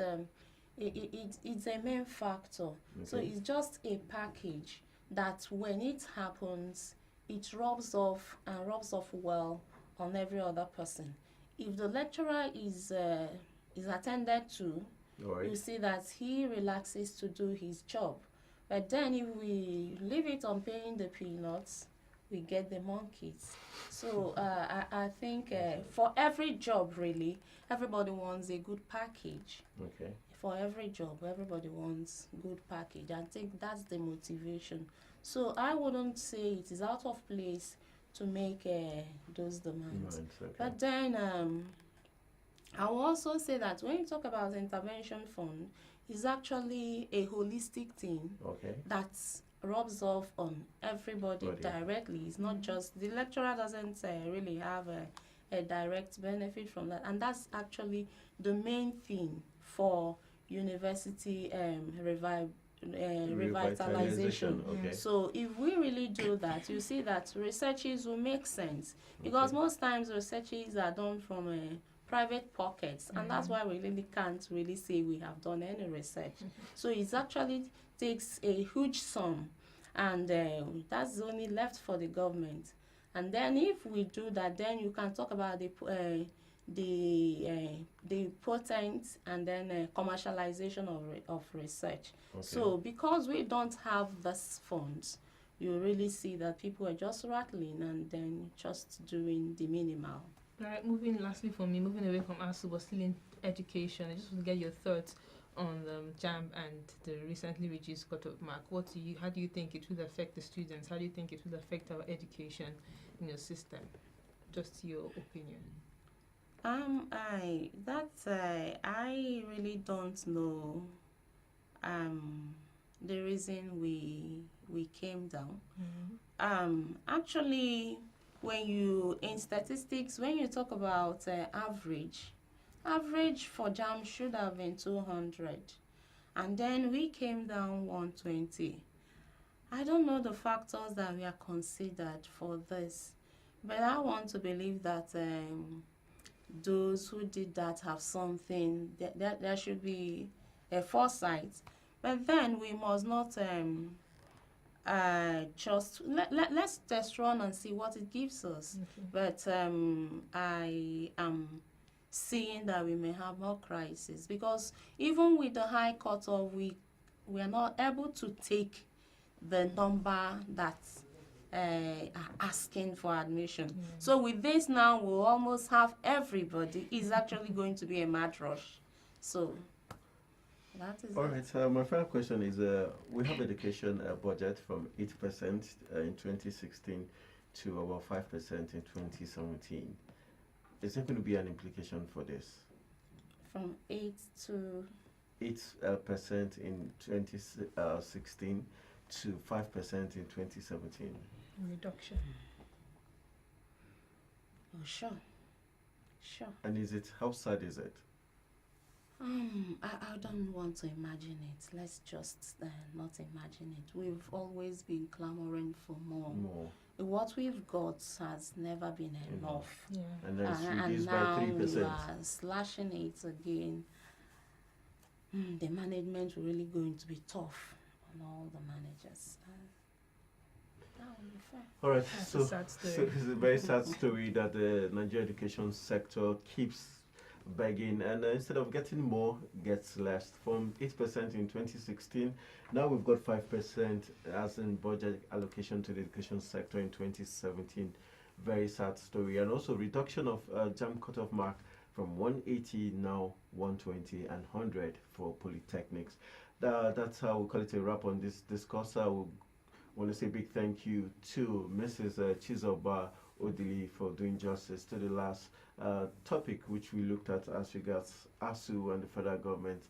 it's a main factor. So it's just a package that when it happens, it rubs off and rubs off well on every other person. If the lecturer is attended to, you see that he relaxes to do his job. But then if we leave it on paying the peanuts, we get the monkeys. So I think for every job, really, everybody wants a good package. Okay. For every job, everybody wants good package. I think that's the motivation. So I wouldn't say it is out of place to make those demands. But then I will also say that when you talk about intervention fund, it's actually a holistic thing that rubs off on everybody directly. It's not just the lecturer doesn't really have a direct benefit from that, and that's actually the main thing for university revitalization. So if we really do that, you see that researches will make sense, because most times researches are done from private pockets, and that's why we really can't really say we have done any research. So it actually takes a huge sum, and that's only left for the government. And then if we do that, then you can talk about the potent and then commercialization of research. So because we don't have these funds, you really see that people are just rattling and then just doing the minimal. Right, moving away from ASU, but still in education, I just want to get your thoughts on JAMB and the recently reduced cut-off mark. How do you think it would affect the students? How do you think it would affect our education in your system? Just your opinion. I really don't know the reason we came down. Actually, in statistics, when you talk about average for JAM should have been 200, and then we came down 120. I don't know the factors that were considered for this, but I want to believe that those who did that have something, there should be a foresight. But then we must not just let's test run and see what it gives us. Okay. But I am seeing that we may have more crises, because even with the high cutoff, we are not able to take the number that are asking for admission. So with this now, we'll almost have everybody. It's actually going to be a mad rush. So that is All it. right. My final question is: we have education budget from 8% in 2016 to about 5% in 2017. Is there going to be an implication for this? From 8 to 8% in 2016 to 5% in 2017. Reduction. Oh, sure. And how sad is it? I don't want to imagine it. Let's just not imagine it. We've always been clamoring for more. What we've got has never been enough. Yeah. And then it's And reduced by now 3%. we are slashing it again. The management will really going to be tough on all the managers. That will be fair. All right, That's so a sad story. it's a very sad story that the Nigerian education sector keeps begging, and instead of getting more, gets less. From 8% in 2016, now we've got 5% as in budget allocation to the education sector in 2017. Very sad story. And also reduction of JAM cutoff mark from 180 now 120 and 100 for polytechnics. That's how we call it a wrap on this discourse. I want to say a big thank you to Mrs. Chizoba Odili for doing justice to the last topic which we looked at as regards ASU and the federal government,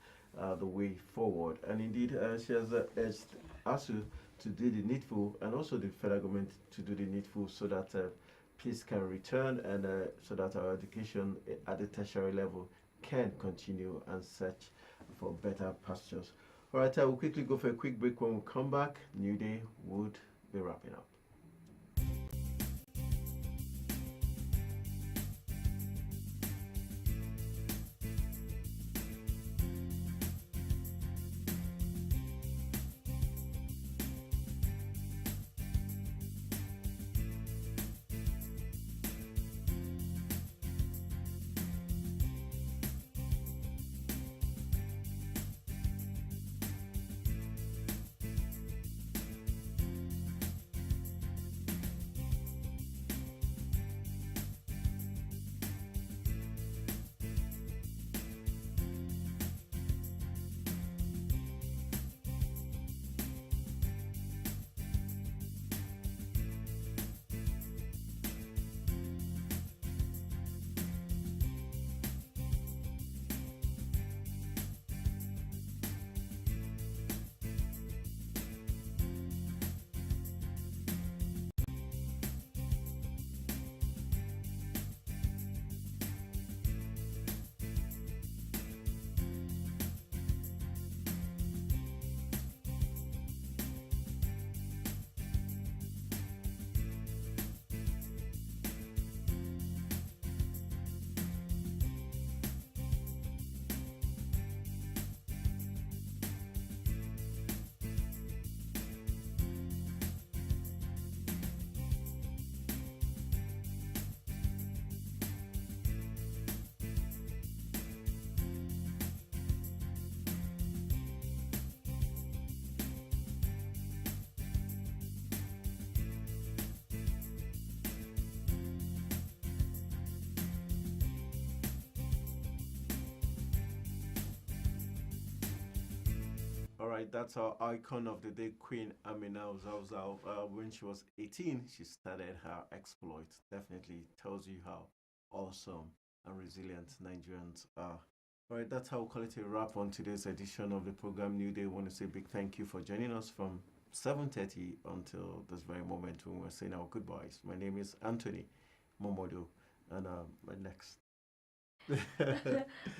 the way forward. And indeed, she has urged ASU to do the needful and also the federal government to do the needful so that peace can return and so that our education at the tertiary level can continue and search for better pastures. All right, I will quickly go for a quick break. When we come back, Newday would be wrapping up. All right, that's our icon of the day, Queen Amina Zawzaw. When she was 18, she started her exploits. Definitely tells you how awesome and resilient Nigerians are. All right, that's how we call it a wrap on today's edition of the program New Day. I want to say a big thank you for joining us from 7:30 until this very moment when we're saying our goodbyes. My name is Anthony Momodo, and my next.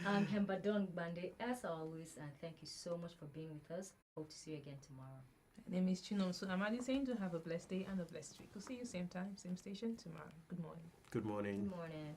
I'm Hembadon Bande, as always, and thank you so much for being with us. Hope to see you again tomorrow. My name is Chinomso Amadi, saying to have a blessed day and a blessed week. We'll see you same time, same station tomorrow. Good morning. Good morning. Good morning.